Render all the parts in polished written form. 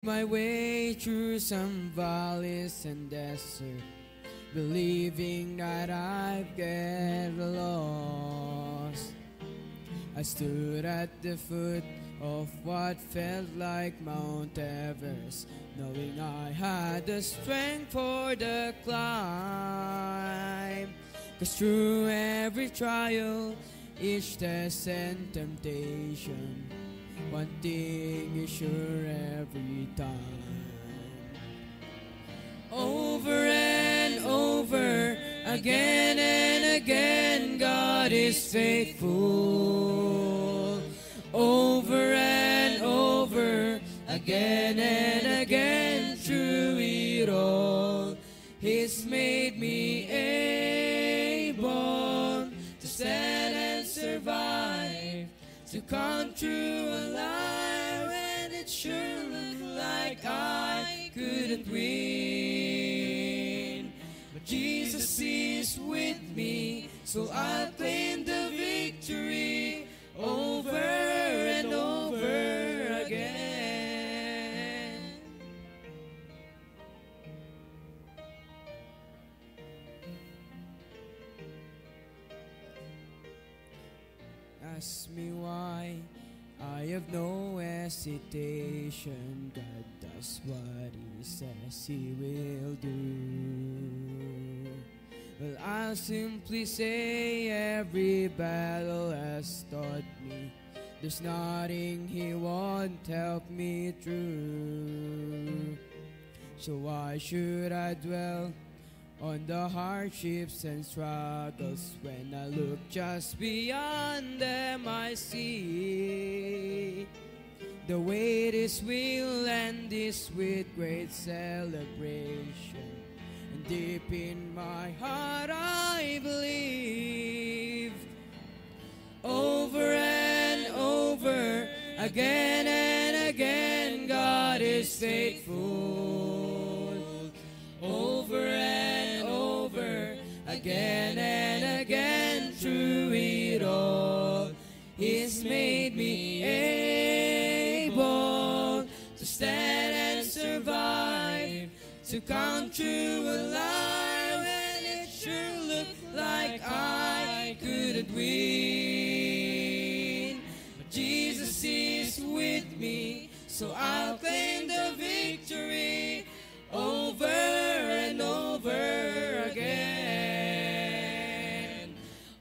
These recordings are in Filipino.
My way through some valleys and desert, believing that I'd get lost. I stood at the foot of what felt like Mount Everest, knowing I had the strength for the climb. 'Cause through every trial, each test and temptation, one thing is sure every time. Over and over, again and again, God is faithful. Over and over, again and again, through it all, He's made me able to stand and survive, to come through alive, and it sure looked like I couldn't win. But Jesus is with me, so I'll claim the victory over and over again. Ask me why, I have no hesitation. God does what He says He will do. Well, I'll simply say every battle has taught me there's nothing He won't help me through. So why should I dwell on the hardships and struggles when I look just beyond them? I see the way this will end is with great celebration, and deep in my heart I believe. Over and over, again and again, God is faithful. Over and over, again and again, through it all, He's made me able to stand and survive, to come through alive, and it sure looked like I couldn't win. But Jesus is with me, so I'll claim the victory over and over again.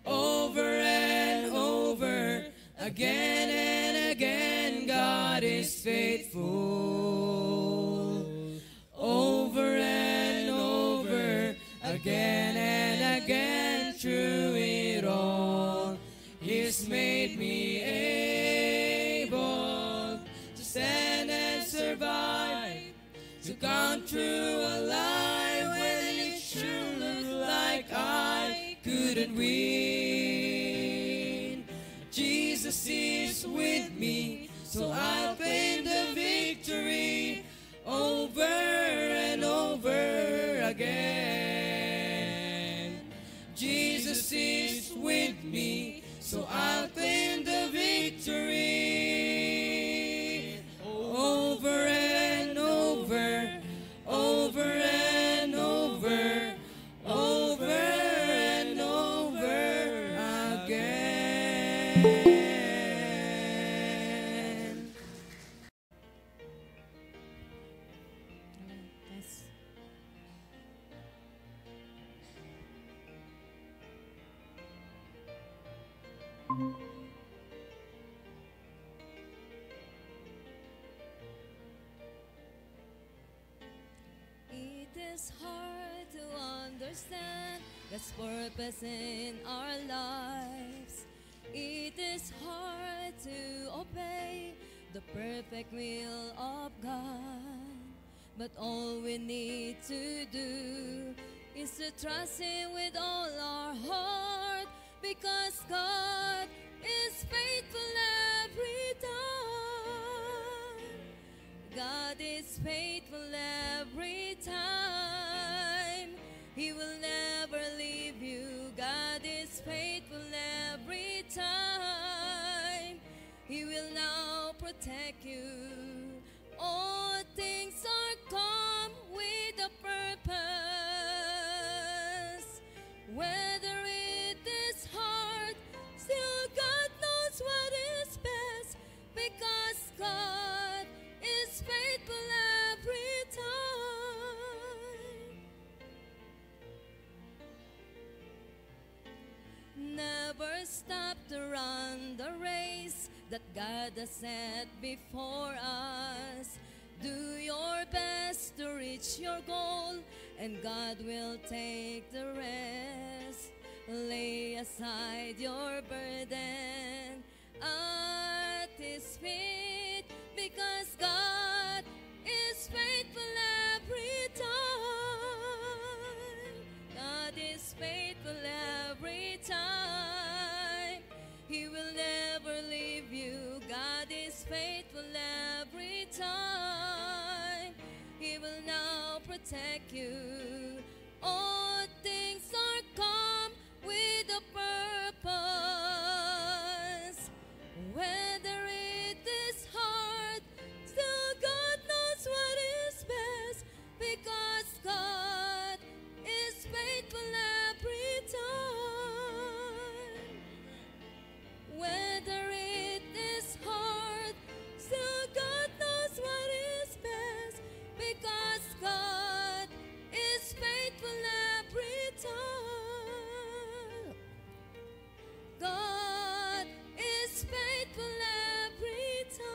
Over and over, again and again, God is faithful. Over and over, again and again, through it all, He's made me able to stand and survive, to come through alive, when it sure looked like I couldn't win. Jesus is with me, so I'll claim the victory over and over again. Jesus is with me, so I'll claim the victory over and over, over and over, over and over again. Yes. It is hard to understand God's purpose in our lives. It is hard to obey the perfect will of God. But all we need to do is to trust Him with all our heart, because God is faithful every time. God is faithful every time. He will never leave you. God is faithful every time. He will now protect you. All things God has set before us. Do your best to reach your goal, and God will take the rest. Lay aside your burden at His feet, because God is faithful every time. God is faithful every time. He will never leave you. God is faithful every time. He will now protect you. All things are come with a purpose. Whether it is hard, still God knows what is best, because God is faithful every time. Whether it is hard, still God knows what is best, because God is faithful every time. God is faithful every time.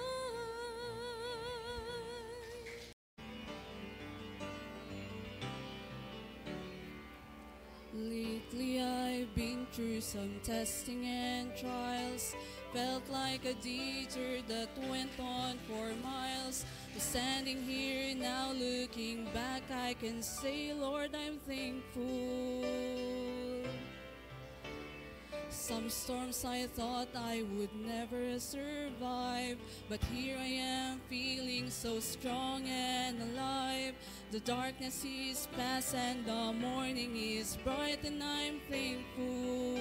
Lately I've been through some testing and trials. Felt like a detour that went on for miles. But standing here now looking back, I can say, Lord, I'm thankful. Some storms I thought I would never survive, but here I am feeling so strong and alive. The darkness is past and the morning is bright, and I'm thankful.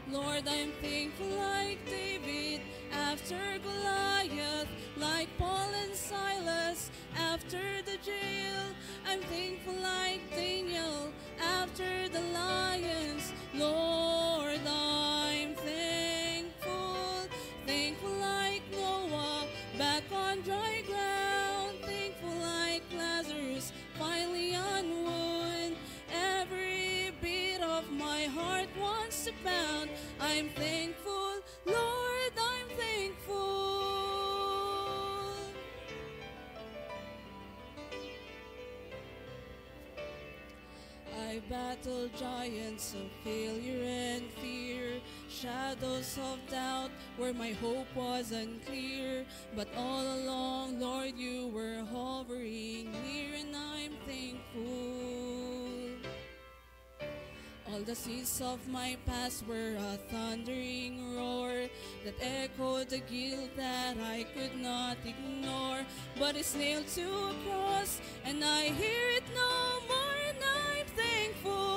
Lord, I'm thankful like David after Goliath, like Paul and Silas after the jail. I'm thankful like Daniel after the lions. Lord, I'm thankful. Thankful like Noah back on dry ground. Thankful like Lazarus finally on wood. Every beat of my heart wants to pound. I'm thankful, Lord, I'm thankful. I battled giants of failure and fear, shadows of doubt where my hope was unclear. But all along, Lord, you were hovering near, and I'm thankful. All the seas of my past were a thundering roar that echoed the guilt that I could not ignore. But it's nailed to a cross, and I hear it no more, and I'm thankful.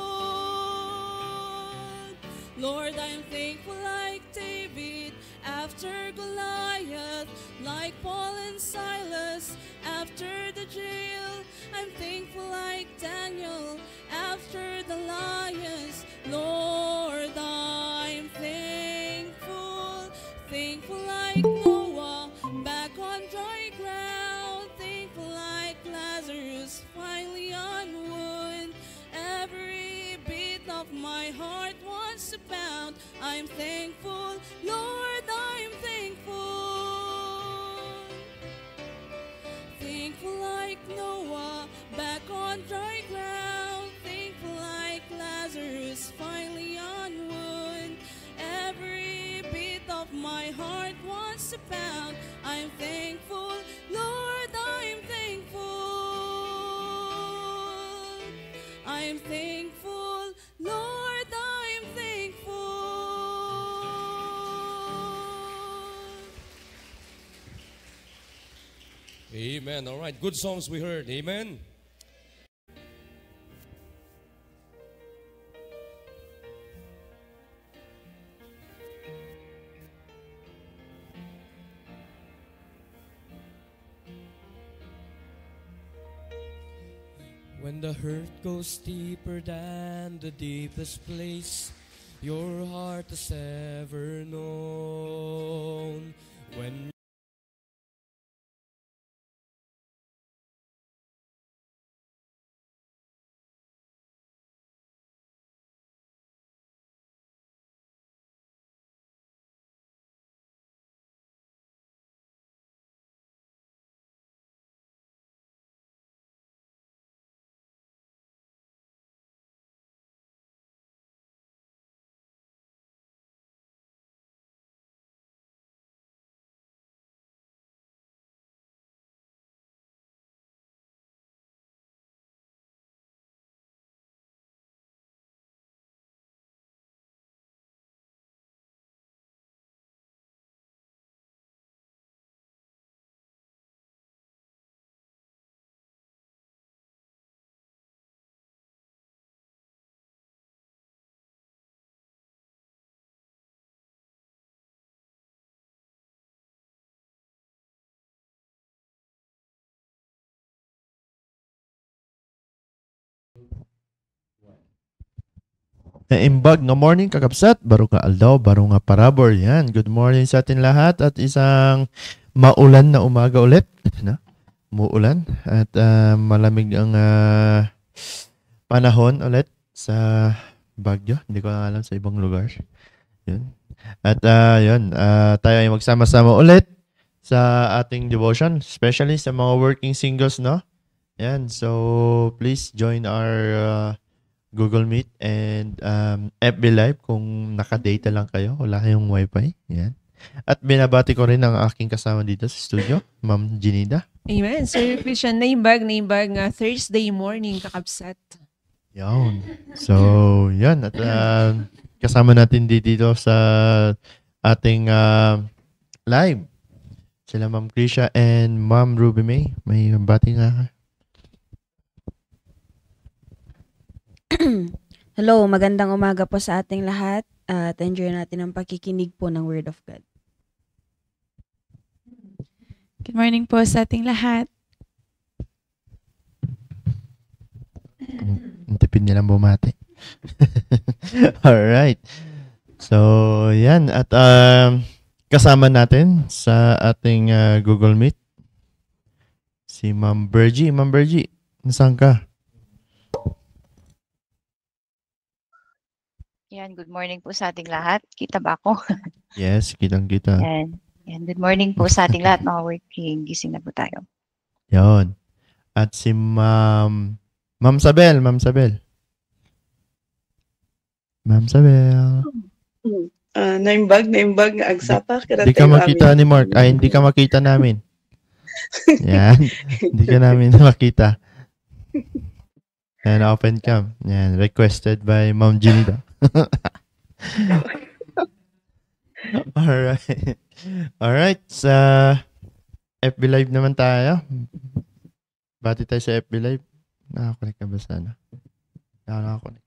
Lord, I'm thankful like David after Goliath, like Paul and Silas after the jail. I'm thankful like Daniel after the lions. Lord, I'm thankful. Thankful like Noah back on dry ground. Thankful like Lazarus finally on wood. Every beat of my heart wants to pound. I'm thankful, Lord, I'm thankful. Thankful like Noah back on dry ground. Thankful like Lazarus finally on wood. Every beat of my heart wants to pound. I'm thankful, Lord, I'm thankful. I'm thankful, Lord, I'm thankful. Amen. All right. Good songs we heard. Amen. When the hurt goes deeper than the deepest place your heart has ever known. When Imbag nga morning kakapsat, baro nga aldaw, baro nga parabor. Yan, good morning sa atin lahat at isang maulan na umaga ulit. Na? Muulan at malamig ang panahon ulit sa Baguio. Hindi ko alam sa ibang lugar. Yun. At yun, tayo ay magsama-sama ulit sa ating devotion, especially sa mga working singles, no? Yan, so please join our Google Meet and FB Live kung naka-data lang kayo, wala kayong wifi. Yan. At binabati ko rin ang aking kasama dito sa studio, Ma'am Ginida. Amen. Sir Christian, naimbag nga Thursday morning kakapsat. Yan. So, yan. At kasama natin dito sa ating live. Sila Ma'am Krisha and Ma'am Ruby May. May bati nga ka. Hello, magandang umaga po sa ating lahat at enjoy natin ang pakikinig po ng Word of God. Good morning po sa ating lahat. Ang tipid nilang bumati. Alright. So, yan. At kasama natin sa ating Google Meet si Ma'am Bergie. Ma'am Bergie, nasaan ka? Yan, good morning po sa ating lahat. Kita ba ako? Yes, kitang-kita. Yan, good morning po sa ating lahat, mga working. Gising na po tayo. Yon. At si Ma'am Sabel. Ma'am Sabel. Naimbag nga agsapa. Hindi ka makita ni Mark. Ay, hindi ka makita namin. Yan. Hindi ka namin makita. Yan, open cam. Yan, requested by Ma'am Ginida. Alright. Alright. Sa FB Live naman tayo. Bati tayo sa FB Live. Nakakunik ka ba sana? Nakakunik.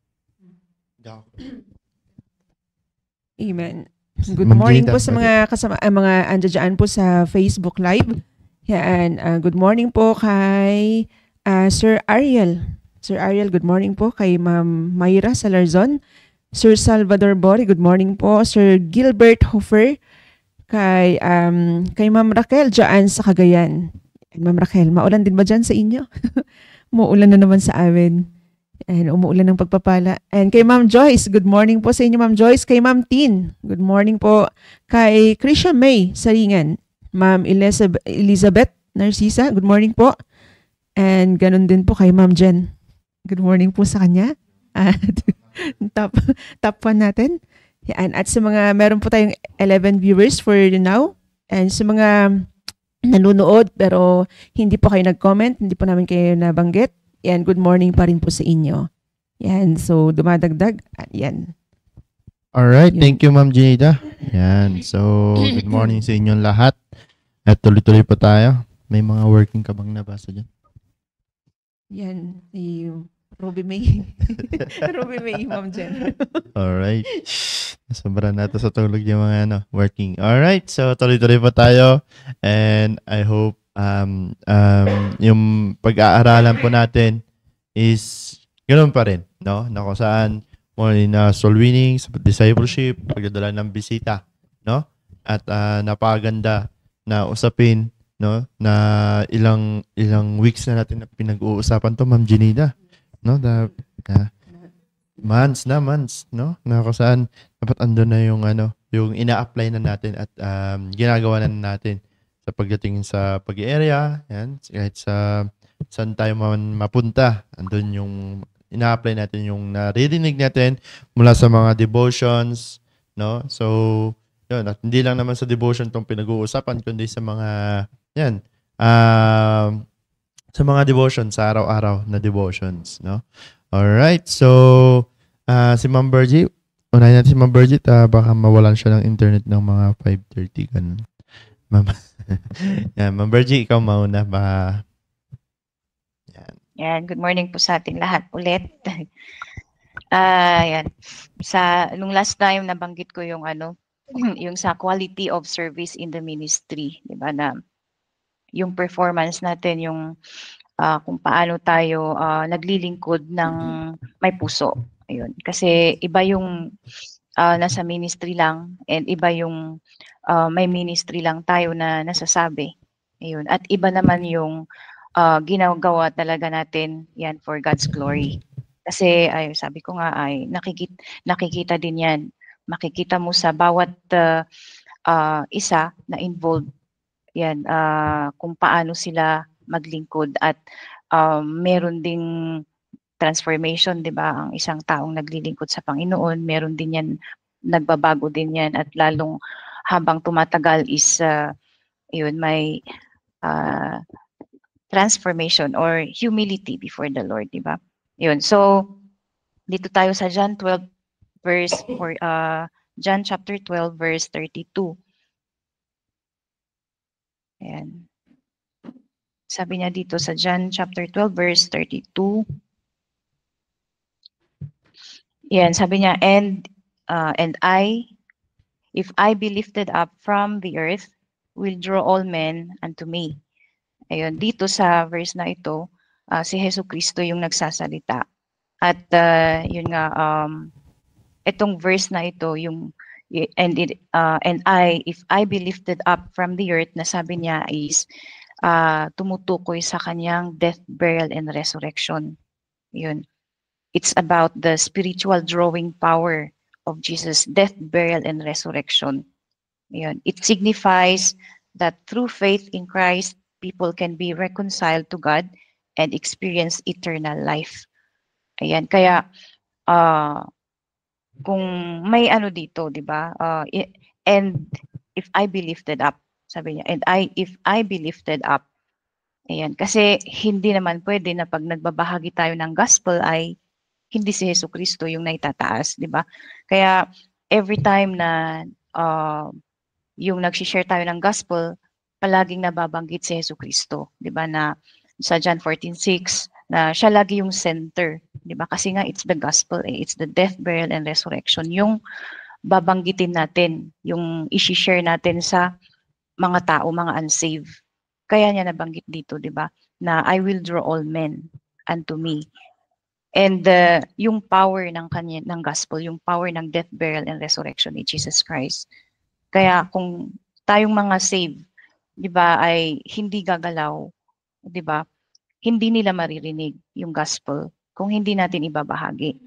Amen. Good morning po sa mga kasama, mga andyan po sa Facebook Live. Yan, good morning po kay Sir Ariel. Sir Ariel, good morning po kay Ma'am Mayra Salarzon. Sir Salvador Bori, good morning po. Sir Gilbert Hofer, kay Ma'am Raquel dyan sa Cagayan. Ma'am Raquel, maulan din ba dyan sa inyo? Muulan na naman sa amin. And umuulan ng pagpapala. And kay Ma'am Joyce, good morning po sa inyo Ma'am Joyce. Kay Ma'am Tin, good morning po. Kay Krisha May Saringan. Ma'am Elizabeth Narcisa, good morning po. And ganun din po kay Ma'am Jen. Good morning po sa kanya. Top 1 natin. Yan. At sa mga, meron po tayong 11 viewers for now. And sa mga nanonood pero hindi po kayo nag-comment, hindi po namin kayo nabanggit. Yan, good morning pa rin po sa inyo. Yan, so dumadagdag. Yan. Alright, thank you Ma'am Ginida. Yan, so good morning sa inyong lahat. At tuloy-tuloy pa tayo. May mga working ka bang nabasa dyan? Yan, si Ruby May. Ruby May, Ma'am Jen. Alright. Sobra na ito sa tulog yung mga working. Alright, so tuloy-tuloy pa tayo. And I hope yung pag-aaralan po natin is ganoon pa rin, no? Na kung saan more in soul winning, discipleship, pagdadala ng bisita, no? At napakaganda na usapin, no? Na ilang weeks na natin na pinag-uusapan to, Ma'am Ginida, no? Months, no? Na kung saan dapat andun na yung yung ina-apply na natin at ginagawa na natin sa pagdating sa pag-area, yan, kahit sa saan tayo mapunta, andun yung ina-apply natin, yung naririnig natin mula sa mga devotions, no? So, yun, at hindi lang naman sa devotion tong pinag-uusapan, kundi sa mga, yan, sa mga devotions, sa araw-araw na devotions, no? Alright, so, si Ma'am Bergie, unahin natin si Ma'am Bergie, baka mawalan siya ng internet ng mga 5:30, ganun. Ma'am, yan, Ma'am Bergie, ikaw mauna ba? Yan, good morning po sa ating lahat ulit. Yan. Nung last time nabanggit ko yung yung sa quality of service in the ministry, 'di ba, na yung performance natin, yung kung paano tayo naglilingkod ng may puso. Ayun. Kasi iba yung nasa ministry lang and iba yung may ministry lang tayo na nasasabi. Ayun. At iba naman yung ginagawa talaga natin yan for God's glory. Kasi ay sabi ko nga ay nakikita din yan. Makikita mo sa bawat isa na involved yan kung paano sila maglingkod at meron ding transformation, 'di ba? Ang isang taong naglilingkod sa Panginoon, meron din 'yan, nagbabago din 'yan at lalong habang tumatagal is yun may transformation or humility before the Lord, 'di ba? Yun. So dito tayo sa John 12 verse or John chapter 12 verse 32. Ayan. Sabi niya dito sa John chapter 12 verse 32. Yan, sabi niya, and I, if I be lifted up from the earth, will draw all men unto me. Ayun, dito sa verse na ito, si Hesus Kristo yung nagsasalita. At yun nga, itong verse na ito, yung and I, if I be lifted up from the earth, na sabi niya is tumutukoy sa kanyang death, burial, and resurrection. Yun. It's about the spiritual drawing power of Jesus' death, burial, and resurrection. Yun. It signifies that through faith in Christ, people can be reconciled to God and experience eternal life. Ayan. Kaya, kung may ano dito, di ba? And if I be lifted up, sabi niya, and if I be lifted up, ayan. Kasi hindi naman pwede na pag nagbabahagi tayo ng gospel ay hindi si Hesus Kristo yung naitataas, di ba? Kaya every time na yung nag-share tayo ng gospel, palaging nababanggit si Hesus Kristo, di ba? Na sa John 14:6 na siya lagi yung center, di ba? Kasi nga it's the gospel, it's the death, burial, and resurrection yung babanggitin natin, yung i-share natin sa mga tao, mga unsaved. Kaya niya nabanggit dito, di ba? Na I will draw all men unto me. And yung power ng ng gospel, yung power ng death, burial, and resurrection ni Jesus Christ. Kaya kung tayong mga saved, 'di ba, ay hindi gagalaw, 'di ba? Hindi nila maririnig yung gospel kung hindi natin ibabahagi.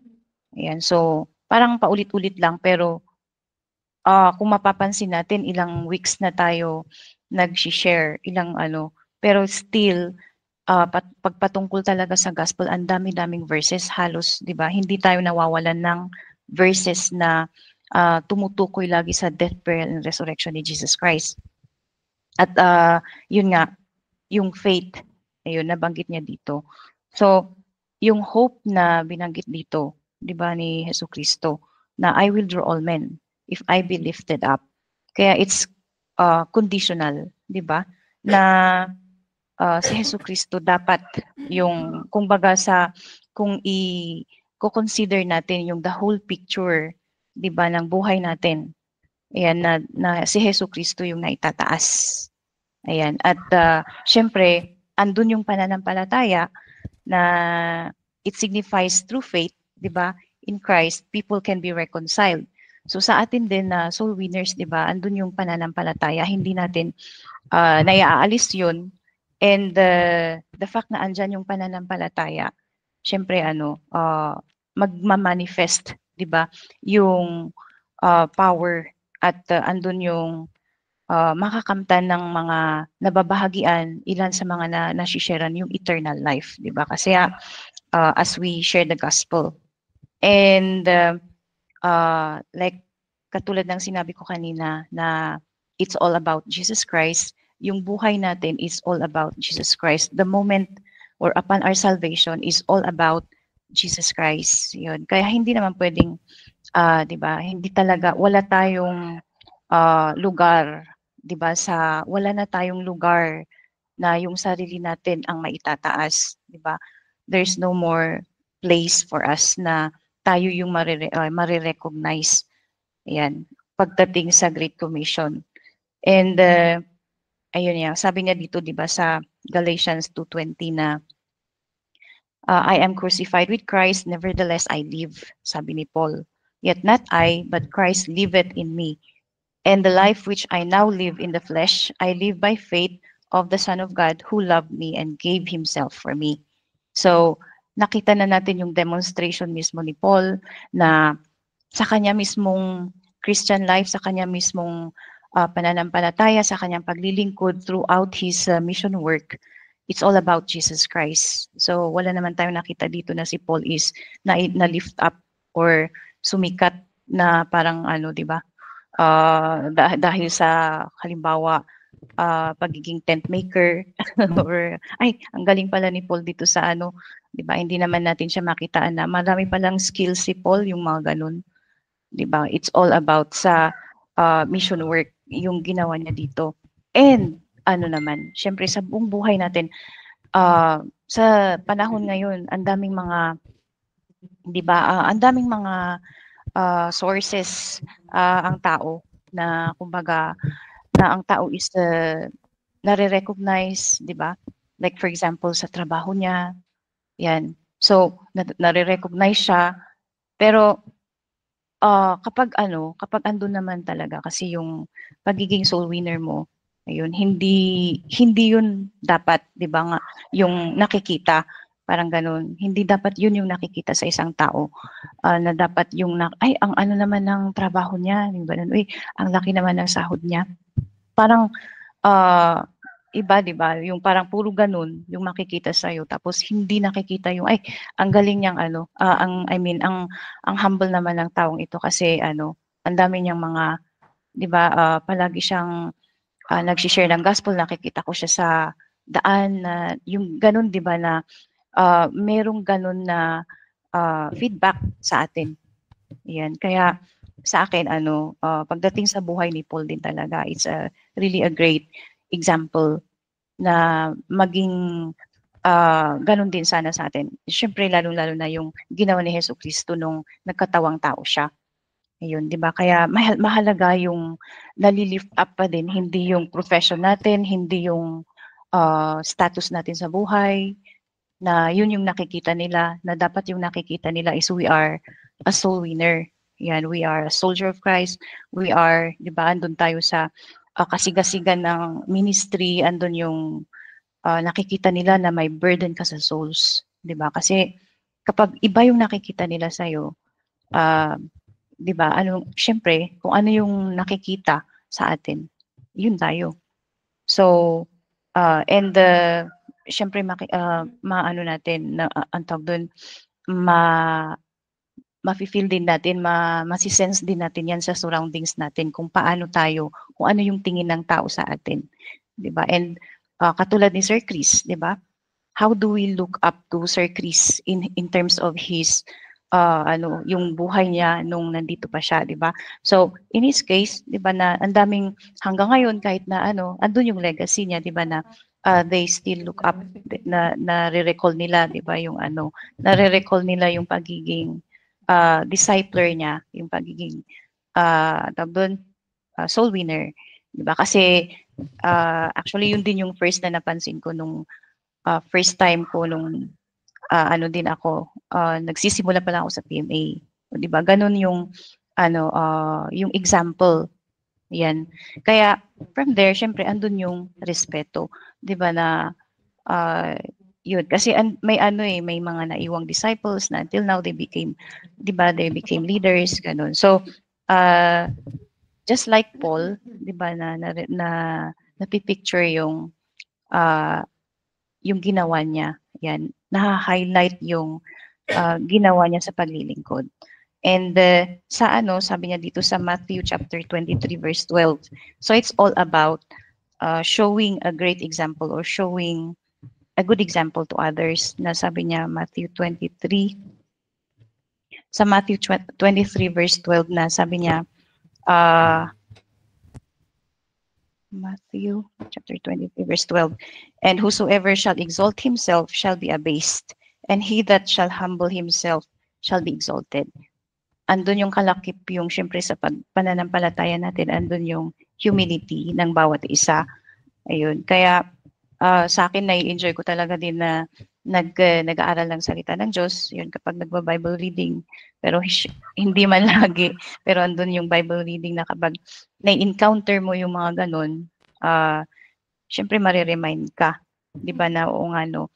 Ayan, so parang paulit-ulit lang pero kung mapapansin natin ilang weeks na tayo nag-share, ilang pero still pagpatungkol talaga sa gospel, ang dami-daming verses, halos, di ba, hindi tayo nawawalan ng verses na tumutukoy lagi sa death, burial, and resurrection ni Jesus Christ. At yun nga, yung faith, ayun, nabanggit niya dito. So, yung hope na binanggit dito, di ba, ni Hesus Kristo, na I will draw all men if I be lifted up. Kaya it's conditional, di ba, na si Hesus Kristo dapat yung kumbaga kung i-consider natin yung the whole picture, 'di ba, ng buhay natin. Ayan na si Hesus Kristo yung naitataas. Ayan, at syempre andun yung pananampalataya na it signifies through faith, 'di ba? In Christ, people can be reconciled. So sa atin din na soul winners, 'di ba? Andun yung pananampalataya, hindi natin naiaalis 'yun. And the fact na andyan yung pananampalataya, syempre magma-manifest, 'di ba? Yung power at andun yung makakamtan ng mga nababahagian, ilan sa mga nasisharean yung eternal life, 'di ba? Kasi as we share the gospel. And like katulad ng sinabi ko kanina na it's all about Jesus Christ. Yung buhay natin is all about Jesus Christ. The moment or upon our salvation is all about Jesus Christ. Yun. Kaya hindi naman pwedeng, 'di ba? Hindi talaga wala tayong lugar, 'di ba? Wala na tayong lugar na yung sarili natin ang maitataas, 'di ba? There's no more place for us na tayo yung marirecognize. Ayan, pagdating sa Great Commission. And ayun niya, sabi niya dito, 'di ba, sa Galatians 2:20 na I am crucified with Christ, nevertheless I live, sabi ni Paul. Yet not I, but Christ liveth in me. And the life which I now live in the flesh, I live by faith of the Son of God who loved me and gave himself for me. So, nakita na natin yung demonstration mismo ni Paul na sa kanya mismong Christian life, sa kanya mismong pananampalataya, sa kanyang paglilingkod throughout his mission work, it's all about Jesus Christ. So, wala naman tayong nakita dito na si Paul is na-lift up or sumikat na parang di ba? Dahil sa halimbawa pagiging tent maker or ang galing pala ni Paul dito sa 'di ba? Hindi naman natin siya makitaan na marami palang skills si Paul, yung mga ganun. 'Di ba? It's all about sa mission work yung ginawa niya dito. And naman, syempre sa buong buhay natin sa panahon ngayon, ang daming mga 'di ba? Ang daming mga sources ang tao na kumbaga na ang tao is nare-recognize, 'di ba? Like for example sa trabaho niya. Yan. So nare-recognize siya pero kapag andun naman talaga kasi yung pagiging soul winner mo, ayun, hindi yun dapat, 'di ba nga, yung nakikita. Parang ganun. Hindi dapat yun yung nakikita sa isang tao. Na dapat yung, ang naman ng trabaho niya. Yung ganun. Ang laki naman ng sahod niya. Parang, iba, di ba? Yung parang puro ganun yung makikita sa'yo. Tapos hindi nakikita yung, ang galing niyang ang humble naman ng taong ito kasi, ang dami niyang mga, di ba, palagi siyang nagsishare ng gospel. Nakikita ko siya sa daan na, yung ganun, di ba, na, merong ganun na feedback sa atin. Yan. Kaya sa akin, pagdating sa buhay ni Paul din talaga, it's really a great example na maging ganun din sana sa atin. Siyempre, lalo-lalo na yung ginawa ni Hesus Kristo nung nagkatawang tao siya. Ayun, di ba? Kaya mahalaga yung nalilift up pa din, hindi yung profession natin, hindi yung status natin sa buhay, na yun yung nakikita nila, na dapat yung nakikita nila is we are a soul winner. Yan, we are a soldier of Christ. We are, di ba, andun tayo sa kasigasigan ng ministry, andun yung nakikita nila na may burden ka sa souls. Di ba? Kasi kapag iba yung nakikita nila sa'yo, di ba, syempre, kung ano yung nakikita sa atin, yun tayo. So, and syempre maano natin na ang tawag doon ma-feel din natin, masisense din natin yan sa surroundings natin kung paano tayo, kung ano yung tingin ng tao sa atin, 'di ba? And katulad ni Sir Chris, 'di ba? How do we look up to Sir Chris in terms of his yung buhay niya nung nandito pa siya, 'di ba? So in his case, 'di ba, na ang daming hanggang ngayon kahit na andun yung legacy niya, 'di ba, na they still look up, na re-recall nila, 'di ba, yung nare-recall nila yung pagiging discipler niya, yung pagiging soul winner, 'di ba? Kasi actually yun din yung first na napansin ko nung first time ko nung din ako, nagsisimula pa lang ako sa PMA, 'di ba? Ganun yung yung example. Yan. Kaya from there, syempre andun yung respeto, 'di ba, na yun kasi may may mga naiwang disciples na until now they became, 'di ba, they became leaders, ganun. So just like Paul, 'di ba, na napipicture yung ginawa niya. Yan, na-highlight yung ginawa niya sa paglilingkod. And sabi niya dito sa Matthew chapter 23 verse 12. So it's all about showing a great example or showing a good example to others. Na sabi niya Matthew 23. Sa Matthew 23 verse 12 na sabi niya Matthew chapter 23 verse 12. And whosoever shall exalt himself shall be abased, and he that shall humble himself shall be exalted. Andun yung kalakip yung syempre sa pananampalataya natin, andun yung humility ng bawat isa. Ayun. Kaya sa akin nai-enjoy ko talaga din na nag-aaral ng salita ng Diyos, yun kapag nagba-Bible reading, pero hindi man lagi, pero andun yung Bible reading na kapag na-encounter mo yung mga ganun, syempre mariremind ka, di ba na o nga no,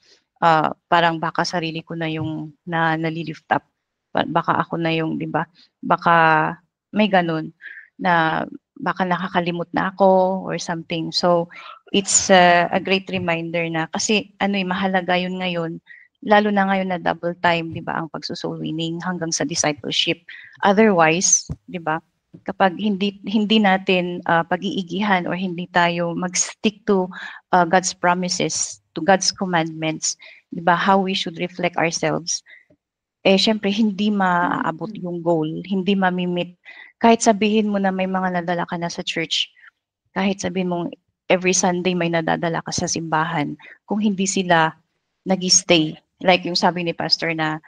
parang baka sarili ko na yung nalilift up, baka ako na yung, di ba, baka may ganun na baka nakakalimot na ako or something. So, it's a great reminder na kasi mahalaga yun ngayon, lalo na ngayon na double time, di ba, ang pagsusoul winning hanggang sa discipleship. Otherwise, di ba, kapag hindi natin pag-iigihan or hindi tayo mag-stick to God's promises, to God's commandments, di ba, how we should reflect ourselves, syempre hindi maaabot yung goal, hindi mamimit. Kahit sabihin mo na may mga nadala ka na sa church, kahit sabihin mong every Sunday may nadadala ka sa simbahan, kung hindi sila nag-stay, like yung sabi ni Pastor na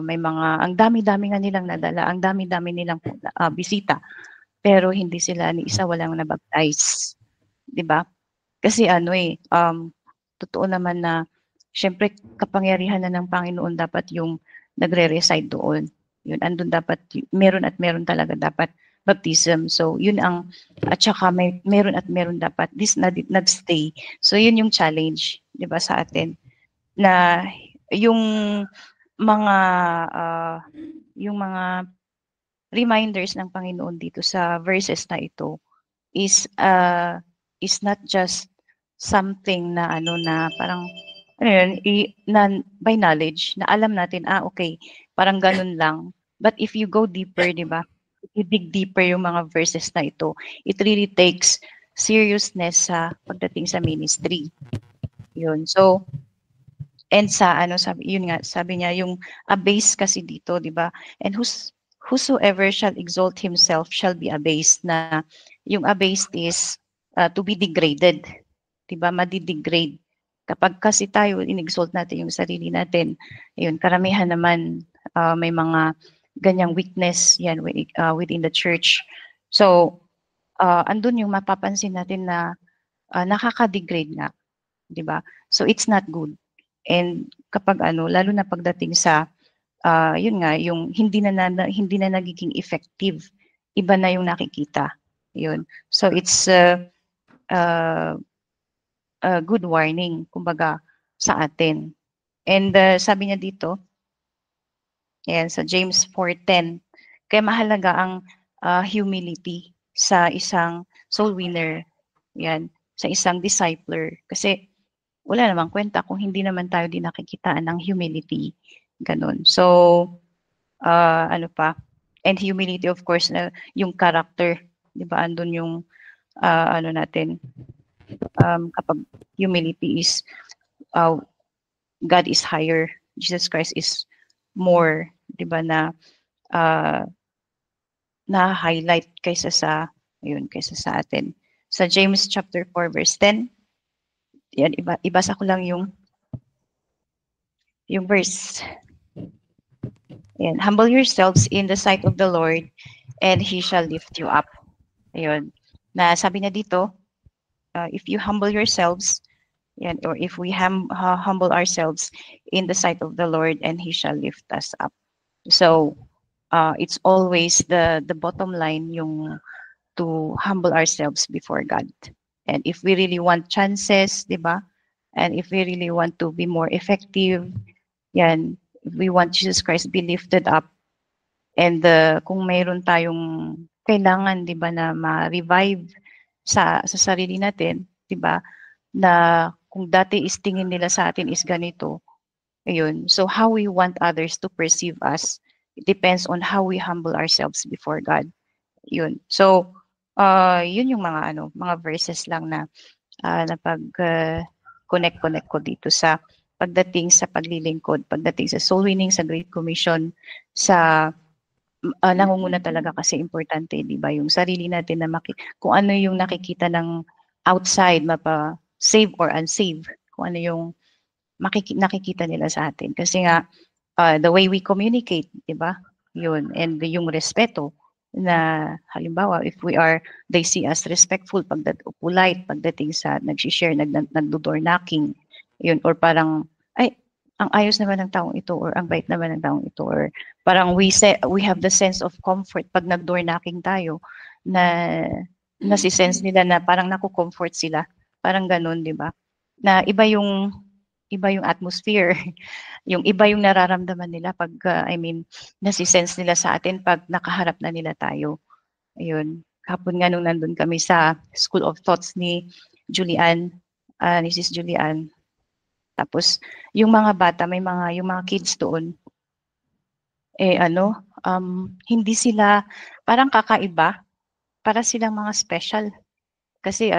may mga, ang dami-dami nga nilang nadala, ang dami-dami nilang bisita, pero hindi sila ni isa walang nabaptize. Diba? Kasi totoo naman na, syempre kapangyarihan na ng Panginoon dapat yung nagre-reside doon. Yun, andun dapat, meron at meron talaga dapat baptism. So, yun ang, at saka meron at meron dapat, this nag-stay. So, yun yung challenge, di ba, sa atin. Na, yung mga reminders ng Panginoon dito sa verses na ito is not just something na na parang by knowledge na alam natin okay, parang ganun lang. But if you go deeper, di ba? If you dig deeper yung mga verses na ito, it really takes seriousness sa pagdating sa ministry. Yun. So, and sa sabi niya yung abased kasi dito, di ba? And whosoever shall exalt himself shall be abased, na yung abased is to be degraded. Di ba? Madidegrade. Kapag kasi tayo in-exalt natin yung sarili natin, ayun, karamihan naman may mga ganyang weakness yan within the church. So, andun yung mapapansin natin na nakaka-degrade nga, di ba? So, it's not good. And kapag lalo na pagdating sa yun nga, yung hindi na nagiging effective, iba na yung nakikita. Yun. So, it's good warning, kumbaga, sa atin. And sabi niya dito, yan, sa James 4:10, kaya mahalaga ang humility sa isang soul winner, yan, sa isang discipler. Kasi wala namang kwenta kung hindi naman tayo din nakikitaan ng humility. Ganun. So, and humility, of course, yung character, di ba, andun yung, natin, kapag humility is, God is higher, Jesus Christ is more, di ba, na highlight kaysa sa atin. Sa James chapter 4 verse 10, yan, ibasa ko lang yung verse. Yan, humble yourselves in the sight of the Lord and He shall lift you up. Ayun. Na sabi na dito, if you humble yourselves, yan, or if we humble ourselves in the sight of the Lord and He shall lift us up. So, it's always the bottom line, yung to humble ourselves before God. And if we really want chances, di ba? And if we really want to be more effective, yan, if we want Jesus Christ be lifted up, and kung mayroon tayong kailangan, di ba, na ma-revive sa sarili natin, di ba, na kung dati is tingin nila sa atin is ganito, ayun. So how we want others to perceive us, it depends on how we humble ourselves before God. Yun. So, yun yung mga verses lang na pag-connect ko dito sa pagdating sa paglilingkod, pagdating sa soul winning, sa Great Commission, sa nangunguna talaga kasi importante, di ba, yung sarili natin na kung ano yung nakikita ng outside, mapa-save or unsave, kung ano yung nakikita nila sa atin. Kasi nga, the way we communicate, di ba, yun, and yung respeto, na halimbawa if they see us respectful, polite pagdating sa nag-share, nagdo-door knocking, yun, or parang ang ayos naman ng taong ito or ang bait naman ng taong ito or parang we have the sense of comfort pag nag-door knocking tayo na nasi-sense nila na parang naku-comfort sila. Parang ganun, di ba? Na iba yung atmosphere. Yung iba yung nararamdaman nila pag, nasi-sense nila sa atin pag nakaharap na nila tayo. Ayun. Kapon nga nung nandun kami sa School of Thoughts ni Julian, ni Sis Julian. Tapos, yung mga bata, yung mga kids doon, hindi sila, parang kakaiba, para silang mga special. Kasi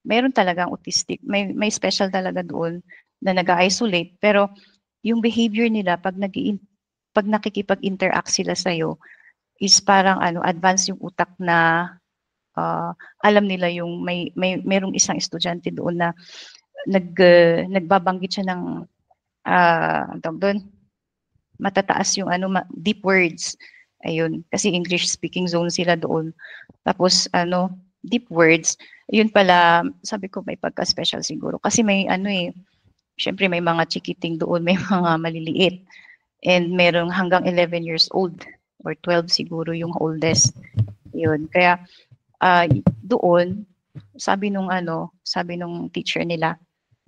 meron talagang autistic, may special talaga doon na nag-isolate, pero yung behavior nila, pag nakikipag-interact sila sa'yo, is parang advanced yung utak na alam nila yung merong isang estudyante doon na nagbabanggit siya ng ang tawag doon, matataas yung deep words. Ayun, kasi English speaking zone sila doon. Tapos deep words, yun pala, sabi ko may pagka-special siguro. Kasi may syempre may mga chikiting doon, may mga maliliit. And merong hanggang 11 years old or 12 siguro yung oldest. Yun, kaya doon, sabi nung teacher nila,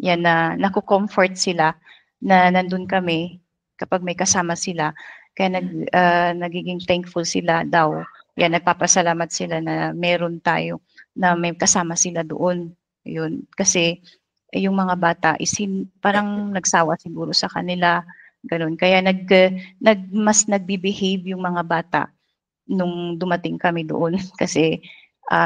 yan na naku-comfort sila na nandun kami kapag may kasama sila. Kaya nagiging thankful sila daw. Yan, nagpapasalamat sila na meron tayo, na may kasama sila doon. Yun, kasi yung mga bata is parang nagsawa siguro sa kanila. Ganun. Kaya mas nagbe-behave yung mga bata nung dumating kami doon. Kasi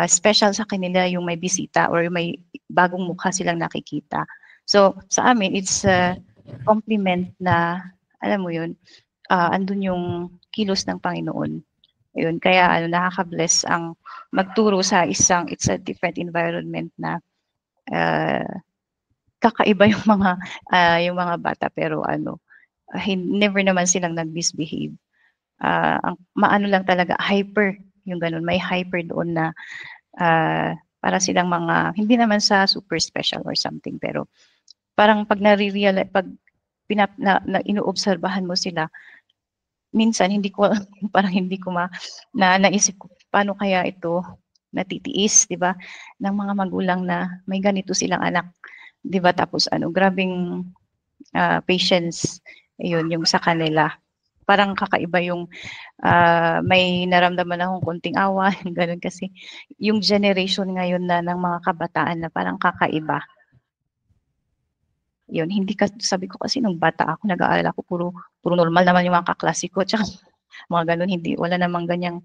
special sa kanila yung may bisita or may bagong mukha silang nakikita. So, sa amin, it's a compliment na, alam mo yun, andun yung kilos ng Panginoon. Ayun, kaya nakaka-bless ang magturo sa it's a different environment na kakaiba yung mga bata, pero never naman silang nag-misbehave. Ang maano lang talaga, hyper, yung ganun, may hyper doon na para silang mga, hindi naman sa super special or something, pero parang pag nare-realize, pag inoobserbahan mo sila, minsan parang hindi ko naisip ko paano kaya ito natitiis, 'di ba? Ng mga magulang na may ganito silang anak, 'di ba? Tapos grabing patience, ayun yung sa kanila. Parang kakaiba yung may naramdaman akong konting awa, ganun kasi yung generation ngayon na ng mga kabataan na parang kakaiba. Yun, sabi ko kasi nung bata ako, nag-aaral ako, puro normal naman yung mga kaklase ko, tsaka mga ganun, wala namang ganyang,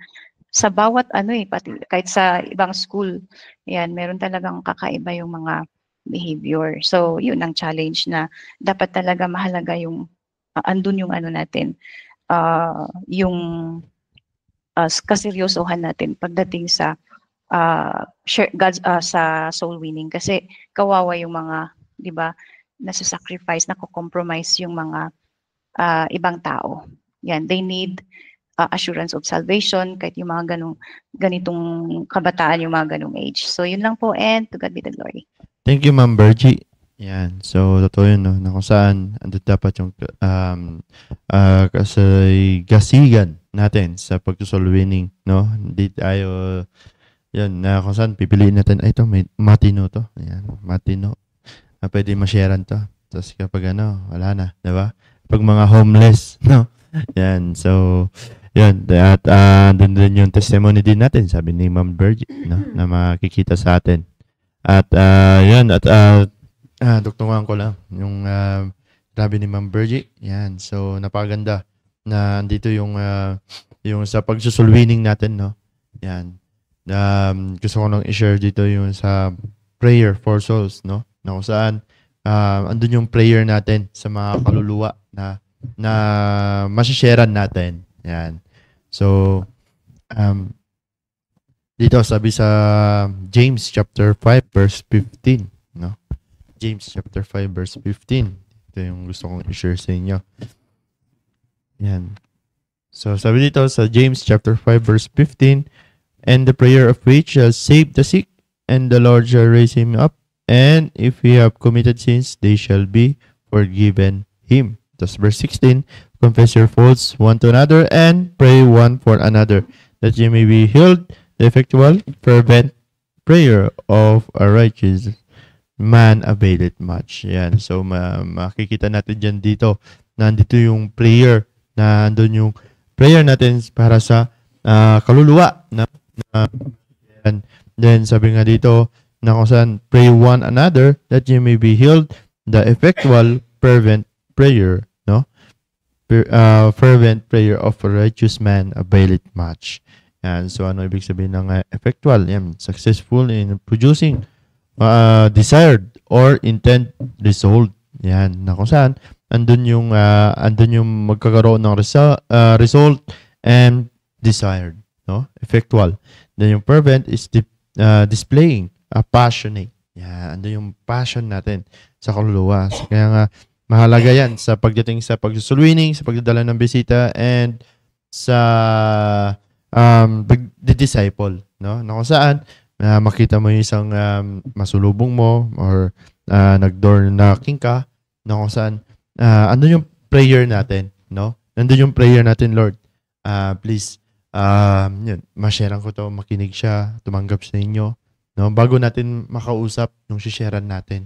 sa bawat pati kahit sa ibang school, yan, meron talagang kakaiba yung mga behavior. So, yun ang challenge na dapat talaga mahalaga yung, andun yung natin, yung kaseryosohan natin pagdating sa sa soul winning. Kasi kawawa yung mga, di ba, nasa-sacrifice, nako-compromise yung mga ibang tao. Yan, they need assurance of salvation, kahit yung mga ganitong kabataan, yung mga ganong age. So, yun lang po, and to God be the glory. Thank you, Ma'am Bergie. Yan. So, totoo yun, no? Na kung saan, andun dapat yung gasigan natin sa pagsusol winning, no? Hindi tayo, yan, na kung saan pipiliin natin, ito, may matino to. Yan, matino. Pwede ma-sharean to. Tapos kapag wala na, diba? Pag mga homeless, no? Yan, so, yan. At dun yung testimony din natin, sabi ni Ma'am Bergie, no? Na makikita sa atin. At, yan, at duktungan ko lang yung grabe ni Ma'am Bergie. Yan, so, napakaganda na andito yung sa pagsusulwining natin, no? Yan. Gusto ko nang i-share dito yung sa prayer for souls, no? Na kung saan andun yung prayer natin sa mga kaluluwa na masisharean natin. Yan. So, dito sabi sa James chapter 5 verse 15, no? James chapter 5 verse 15. Ito yung gusto kong i-share sa inyo. Yan. So, sabi dito sa James chapter 5 verse 15, and the prayer of which shall save the sick, and the Lord shall raise him up. And if we have committed sins, they shall be forgiven him. That's verse 16. Confess your faults one to another and pray one for another, that ye may be healed. The effectual, fervent prayer of a righteous man availeth much. Yan. So, makikita natin dyan dito. Nandito yung prayer. Nandun yung prayer natin para sa kaluluwa. Yan. Then, sabi nga dito, na kung saan, pray one another that ye may be healed. The effectual, fervent prayer, no? Fervent prayer of a righteous man availeth much. Yan. So, ano ibig sabihin ng effectual? Yan. Successful in producing desired or intent result. Yan. Na kung saan, andun yung magkakaroon ng result and desired. No? Effectual. Then yung fervent is displaying passionate. Yan. Andun yung passion natin sa kaluluwa. So, kaya nga, mahalaga yan sa pagdating sa pagsusulwining, sa pagdadala ng bisita, and sa the-disciple, no? Na kung saan, makita mo yung isang masulubong mo or nag-door knocking ka, na kung saan, andun yung prayer natin, no? Nandun yung prayer natin, Lord. Please, yun, ma-sharean ko to, makinig siya, tumanggap sa inyo, no? Bago natin makausap nung sisharean natin.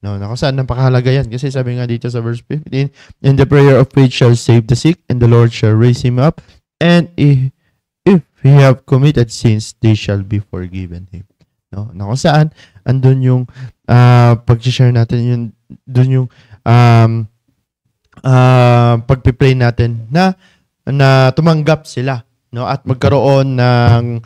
No, na kung saan napakahalaga yan. Kasi sabi nga dito sa verse 15, and the prayer of faith shall save the sick, and the Lord shall raise him up, and if he have committed sins, they shall be forgiven him. No? Na kung saan, andun yung pag-share natin, dun yung pagpipray natin na tumanggap sila, no? At magkaroon ng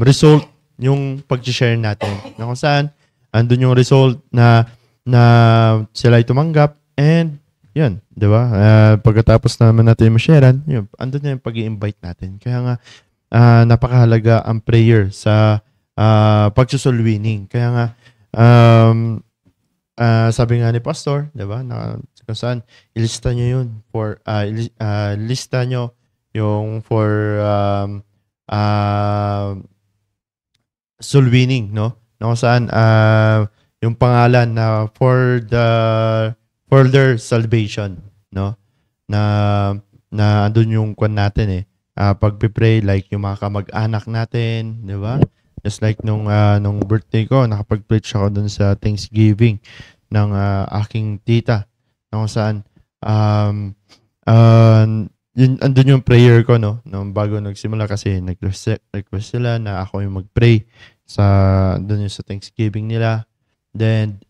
result yung pag-share natin. Na kung saan, andun yung result na sila ay tumanggap, and yun, di ba? Pagkatapos naman natin ma-sharean, yun, andun na yung pag-i-invite natin. Kaya nga, napakahalaga ang prayer sa pagsusulwining. Kaya nga, sabi nga ni Pastor, di ba? Kung saan, ilista nyo yun for, lista nyo yung for sulwining, no? Na kung saan, yung pangalan na for their salvation, no? Na andun yung kwan natin pagpipray, like yung mga kamag-anak natin, di ba? Just like nung birthday ko, nakapag-preach ako dun sa Thanksgiving ng aking tita. Na kung saan, andun yung prayer ko, no? Nung bago nagsimula kasi nag-request sila na ako yung mag-pray dun yung sa Thanksgiving nila. Then,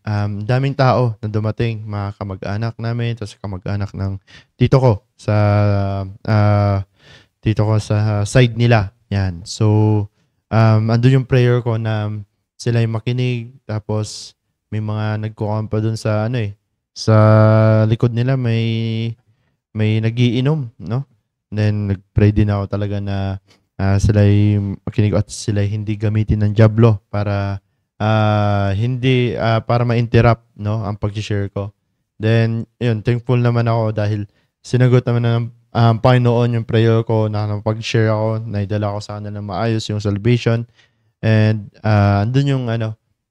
daming tao na dumating, mga kamag-anak namin, tapos kamag-anak ng tito ko sa side nila. Yan. So, andun yung prayer ko na sila yung makinig, tapos may mga nagkukuhan pa dun sa sa likod nila may nagiinom, no? Then, nag-pray din ako talaga na sila yung makinig at sila hindi gamitin ng diablo para hindi para ma-interrupt, no, ang pag-share ko. Then yun, thankful naman ako dahil sinagot naman ng Panginoon yung prayer ko na pag-share ako, naidala ko sa kanila ng maayos yung salvation, and andun yung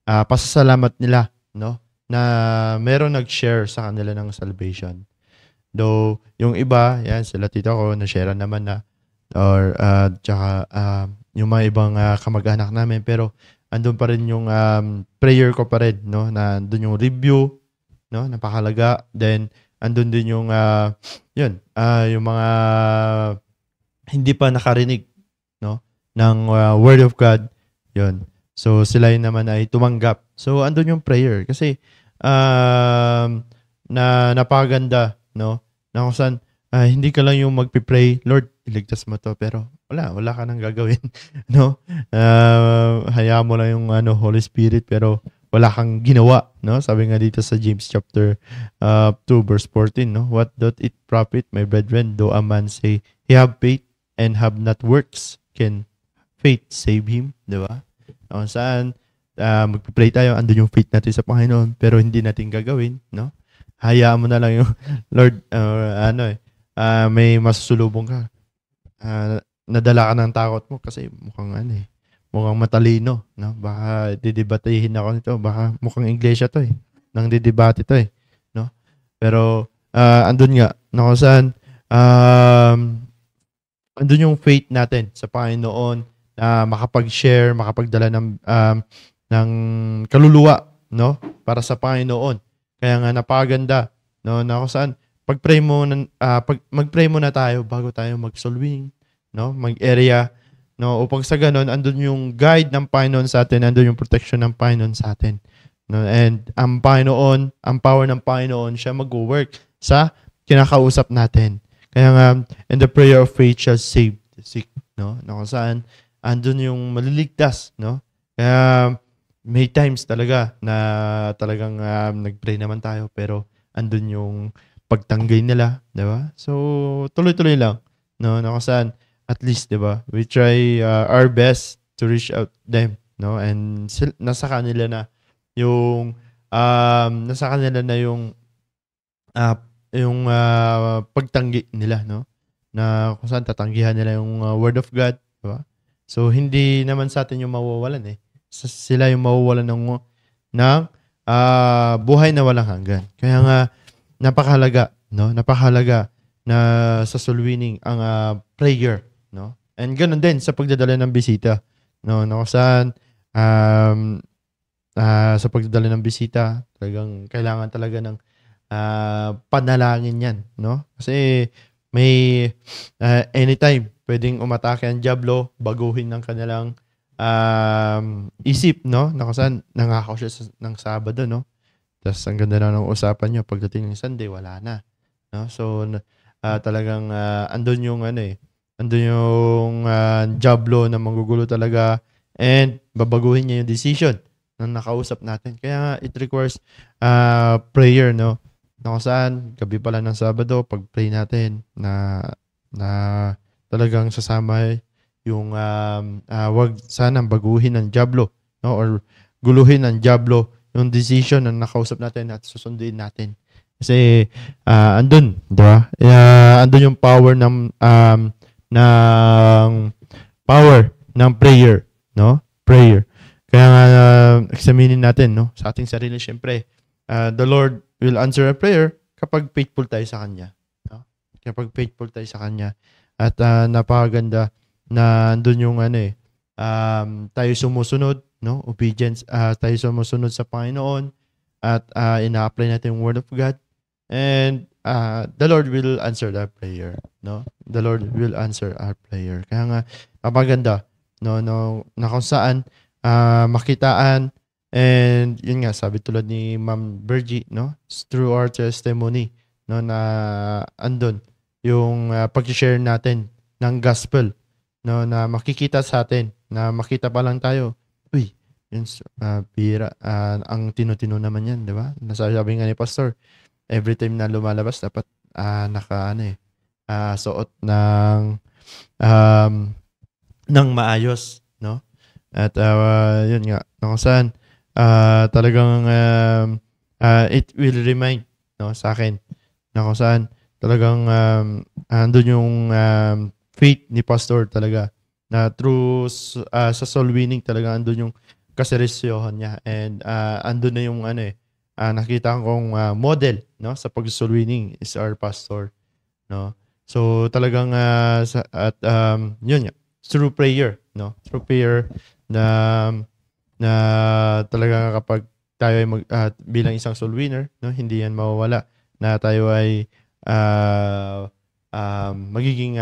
pasasalamat nila, no, na meron nag-share sa kanila ng salvation. Though yung iba, yan sila tito ko na-share naman na, or tsaka yung mga ibang kamag-anak namin, pero andun pa rin yung prayer ko pa rin, no? Na andun yung review, no? Napakalaga. Then, andun din yung, yung mga hindi pa nakarinig, no? Ng Word of God. Yun. So, sila yun naman ay tumanggap. So, andun yung prayer. Kasi, napakaganda, no? Na kung saan, hindi ka lang yung magpipray, Lord, iligtas mo to, pero wala ka nang gagawin, no? Hayaan mo lang yung Holy Spirit, pero wala kang ginawa, no? Sabi nga dito sa James chapter 2 verse 14, no? What doth it profit, my brethren, though a man say he have faith and have not works, can faith save him? Di ba? Kung saan magpipray tayo, andun yung faith natin sa Panginoon, pero hindi natin gagawin, no? Hayaan mo na lang yung Lord, may masusulubong ka. Nadala ka ng takot mo kasi mukhang matalino, no? Baka didebatehin ako nito, baka mukhang iglesia to nang didebate to, no? Pero andun nga, no, kung saan andun yung faith natin sa Panginoon na makapag-share, makapagdala ng kaluluwa, no, para sa Panginoon. Kaya nga napakaganda, no, na kung saan mag-pray muna tayo bago tayo mag-soul winning, no, mag-area, no, upang sa ganun andun yung guide ng Panginoon sa atin, andun yung protection ng Panginoon sa atin. No, and ang Panginoon, ang power ng Panginoon, siya mag-work sa kinakausap natin. Kaya nga, and the prayer of faith shall save the sick, no, na kung saan andun yung maliligtas, no. Kaya may times talaga na talagang nag-pray naman tayo pero andun yung pagtanggay nila, 'di ba? So tuloy-tuloy lang, no, na kung saan at least, 'di ba? We try our best to reach out them, no? And nasa kanila na yung pagtanggi nila, no? Na kung saan tatanggihan nila yung word of God, 'di ba? So hindi naman sa atin yung mawawalan eh. Sila yung mawawalan ng buhay na walang hanggan. Kaya nga napakahalaga, no? Napakahalaga na sa soul winning ang prayer, no? And ganoon din sa pagdadala ng bisita, no? Na kung saan sa pagdadala ng bisita, talagang kailangan talaga ng panalangin 'yan, no? Kasi may anytime pwedeng umatake ang diablo, baguhin ng kanilang isip, no? Na kung saan nangakaw siya ng Sabado, no? Tapos ang ganda na ng usapan nyo, pagdating ng Sunday, wala na. No? So, talagang andun yung andun yung diablo na manggugulo talaga and babaguhin niya yung decision na nakausap natin. Kaya nga, it requires prayer, no? Na kung saan, gabi pala ng Sabado, pag-pray natin na talagang sasama yung wag sanang baguhin ng diablo, no? Or guluhin ng diablo yung decision na nakausap natin at susunduin natin. Kasi andun, di ba? Andun yung power ng prayer, no? Prayer. Kaya nga examinin natin, no? Sa ating sarili, syempre, the Lord will answer a prayer kapag faithful tayo sa Kanya, no? Kapag faithful tayo sa Kanya. At napakaganda na andun yung tayo sumusunod, no? Obedience, tayo sumusunod sa Panginoon at ina-apply natin yung Word of God and the Lord will answer our prayer, no? The Lord will answer our prayer. Kaya nga napaganda, no, na kung saan makitaan and yun nga sabi tulad ni Ma'am Bergie, no? Through our testimony, no, na andun yung pag-share natin ng gospel, no, na makikita sa atin, na makita pa lang tayo. Uy, yun, pira, ang tino-tino naman yan, di ba? Nasabi nga ni Pastor, every time na lumalabas, dapat suot ng maayos, no? At yun nga, kung saan, talagang it will remind, no, sa akin, na kung saan, talagang andun yung faith ni Pastor talaga, na through sa soul winning talaga andun yung kaseresyohan niya and andun na yung nakita kong model, no, sa pag-soul winning is our pastor, no. So talagang yun nga, through prayer, no, through prayer na talaga kapag tayo ay bilang isang soul winner, no, hindi yan mawawala na tayo ay magiging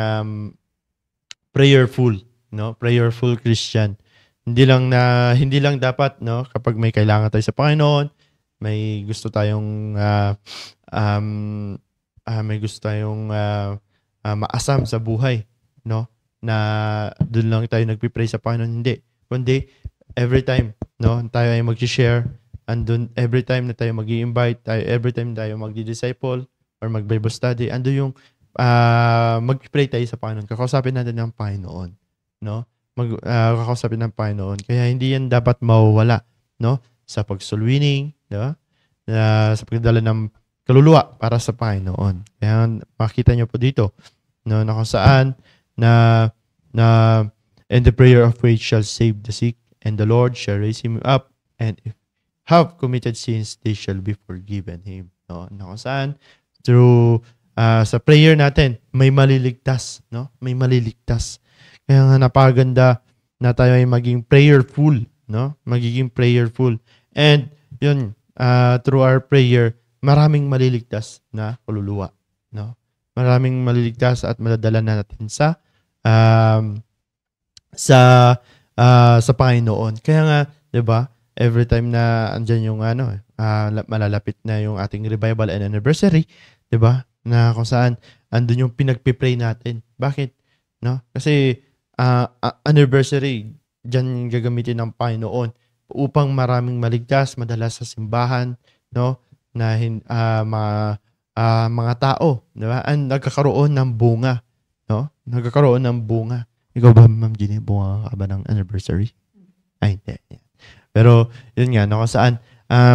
prayerful, no? Prayerful Christian. Hindi lang dapat, no, kapag may kailangan tayo sa Panginoon, may gusto tayong maasam sa buhay, no? Na doon lang tayo nagpi-pray sa Panginoon, hindi. Kundi every time, no, tayo ay mag-share, andun every time na tayo mag-i-invite, every time tayo magdi-disciple or mag-Bible study, andun yung mag-pray tayo sa Panginoon. Kakausapin natin ng Panginoon, no? Kakausapin ng Panginoon. Kaya hindi yan dapat mawawala, no? Sa pag-soul winning, no? Sa pagdala ng kaluluwa para sa Panginoon. Kaya makita nyo po dito, no, na kung saan and the prayer of faith shall save the sick, and the Lord shall raise him up, and if have committed sins, they shall be forgiven him. no? Na kung saan through sa prayer natin may maliligtas, no? May maliligtas. Kaya nga napakaganda na tayo ay maging prayerful, no? Magiging prayerful. And yun, through our prayer, maraming maliligtas na kaluluwa, no? Maraming maliligtas at madadala na natin sa Panginoon. Kaya nga, 'di ba? Every time na andyan yung malalapit na yung ating revival and anniversary, 'di ba? Na kung saan andun yung pinagpi-pray natin. Bakit? No? Kasi anniversary diyan gagamitin ng Panginoon upang maraming maligtas, madala sa simbahan, no? Na mga tao, 'di ba? Ang nagkakaroon ng bunga, no? Nagkakaroon ng bunga. Ikaw ba, Ma'am Ginny, bunga ka ba ng anniversary? Ay, hindi. Pero, yun nga, no, kung saan,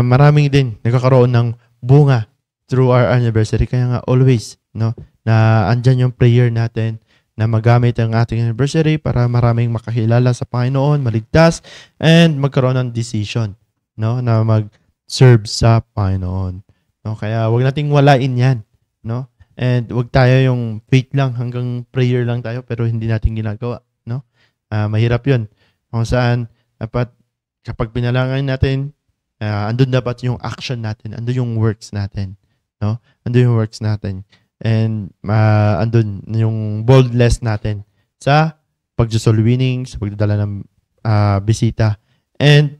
maraming din nagkakaroon ng bunga through our anniversary. Kaya nga, always, no, na andyan yung prayer natin na magamit ang ating anniversary para maraming makakilala sa Panginoon, maligtas, and magkaroon ng decision, no, na mag-serve sa Panginoon. No, kaya, wag nating walain yan, no? And wag tayo yung faith lang, hanggang prayer lang tayo, pero hindi natin ginagawa, no? Mahirap yun. Kung saan, dapat, kapag pinalangin natin, andun dapat yung action natin, andun yung works natin, no? Andun yung works natin. And andun yung boldness natin sa pag-soul winning, sa pagdadala ng bisita, and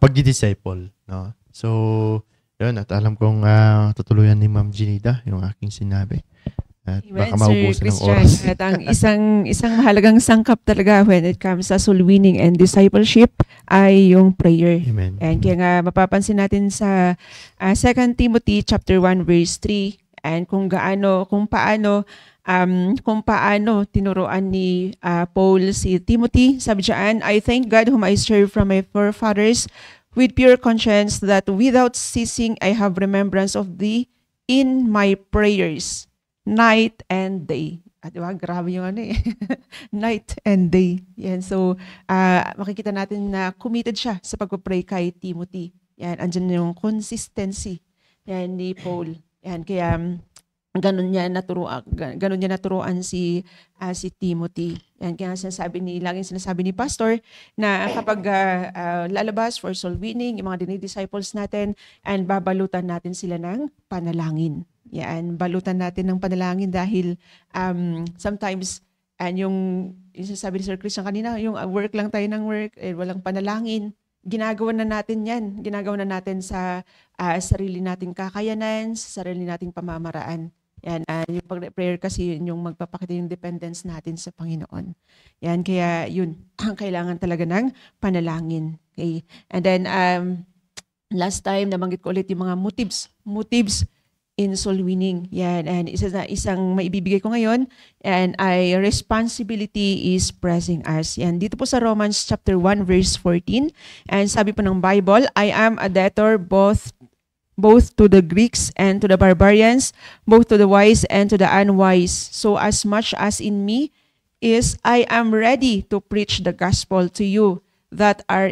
pag-disciple, no? So, yun, at alam kong tutuluyan ni Ma'am Ginita yung aking sinabi. At baka maubusan ng oras. At ang isang mahalagang sangkap talaga when it comes sa soul winning and discipleship ay yung prayer. Amen. And kaya nga mapapansin natin sa 2 Timothy chapter 1 verse 3 and kung paano tinuruan ni Paul si Timothy. Sabi diyan, I thank God whom I serve from my forefathers with pure conscience, that without ceasing I have remembrance of thee in my prayers, night and day. Diba? Grabe yung night and day. Yan. So, makikita natin na committed siya sa pagpapray kay Timothy. Yan. Andyan yung consistency yan, ni Paul. Yan. Kaya, ganun niya naturuan si Timothy. Yan, kaya laging sinasabi ni Pastor na kapag lalabas for soul winning, yung mga dinidisciples natin, and babalutan natin sila ng panalangin. Yan, balutan natin ng panalangin dahil sometimes, and yung sinasabi ni Sir Christian kanina, yung work lang tayo ng work, walang panalangin. Ginagawa na natin yan. Ginagawa na natin sa sarili nating kakayanan, sa sarili nating pamamaraan. Yan, yung prayer kasi yun yung magpapakita yung dependence natin sa Panginoon. Yan, kaya yun, kailangan talaga ng panalangin. Okay? And then, last time, nabanggit ko ulit yung mga motives in soul winning. Yan, and isang maibibigay ko ngayon, and responsibility is pressing us. Yan, dito po sa Romans chapter 1 verse 14, and sabi po ng Bible, I am a debtor both to the Greeks and to the barbarians, both to the wise and to the unwise. So as much as in me is, I am ready to preach the gospel to you that are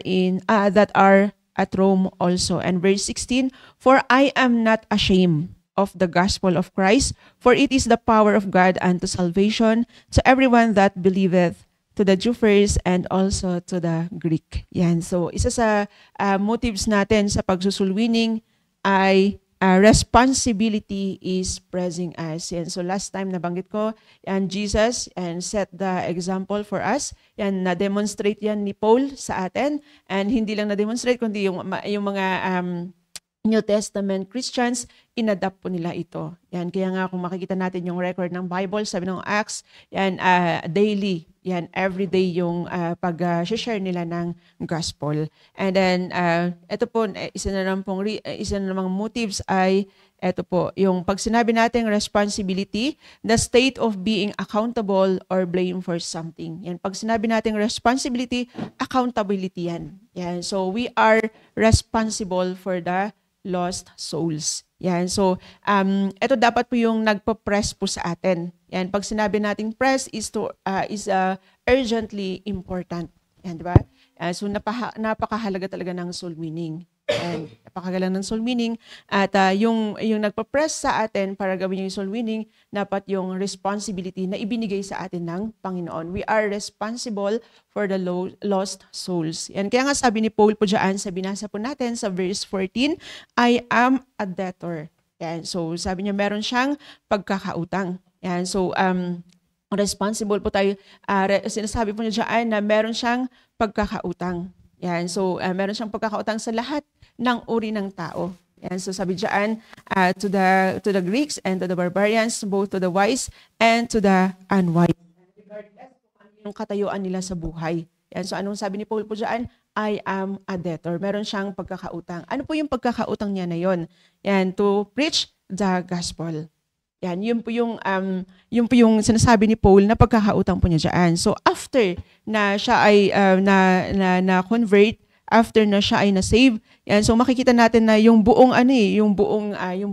at Rome also. And verse 16, for I am not ashamed of the gospel of Christ, for it is the power of God unto salvation to everyone that believeth, to the Jew first and also to the Greek. Yan. So isa sa motives natin sa pagsusulwining ay responsibility is pressing us. Yan. So last time nabanggit ko, yan, Jesus and set the example for us. Yan, na-demonstrate yan ni Paul sa atin. And hindi lang na-demonstrate, kundi yung mga New Testament Christians, inadapt po nila ito. Yan, kaya nga kung makikita natin yung record ng Bible, sabi ng Acts, yan, daily, yan, everyday yung pag-share nila ng gospel. And then, ito po, isa na namang motives ay, ito po, yung pag sinabi natin responsibility, the state of being accountable or blame for something. Yan, pag sinabi natin responsibility, accountability yan. Yan, so we are responsible for the lost souls. Yan. So, ito dapat po yung nagpo-press po sa atin. Yan. Pag sinabi nating press is urgently important. Yan, di ba? So, napakahalaga talaga ng soul winning. And Napakagalang ng soul winning. At yung nagpa-press sa atin para gawin yung soul winning, dapat yung responsibility na ibinigay sa atin ng Panginoon. We are responsible for the lost souls. Yan. Kaya nga sabi ni Paul po dyan, sa binasa po natin sa verse 14, I am a debtor. Yan. So sabi niya meron siyang pagkakautang. Yan. So responsible po tayo. Sinasabi po niya dyan na meron siyang pagkakautang. Yan. So meron siyang pagkakautang sa lahat ng uri ng tao. Yan. So sabi dyan, to the Greeks and to the barbarians, both to the wise and to the unwise. Regardless kung ano yung katayuan nila sa buhay. Yan. So anong sabi ni Paul po dyan? I am a debtor. Meron siyang pagkakautang. Ano po yung pagkakautang niya na yon? Yan. To preach the gospel. Yan, yun po yung sinasabi ni Paul na pagkakautang po niya diyan. So after na siya ay na convert, after na siya ay na-save, yan, so makikita natin na yung buong yung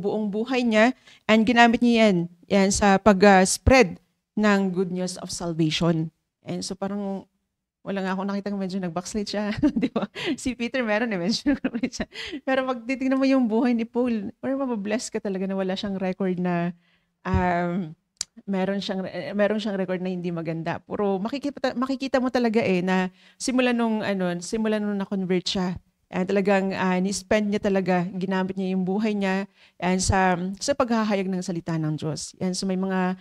buong buhay niya and ginamit niya yan sa pag-spread ng good news of salvation. And so parang wala nga ako nakita medyo nag-backslide siya, di ba? Si Peter meron medyo nag-backslide siya. Pero pag titingnan mo yung buhay ni Paul, parang mababless ka talaga na wala siyang record na meron siyang record na hindi maganda. Puro makikita mo talaga na simula nung na-convert siya, talagang ni-spend niya talaga, ginamit niya yung buhay niya sa paghahayag ng salita ng Diyos. Yan, so may mga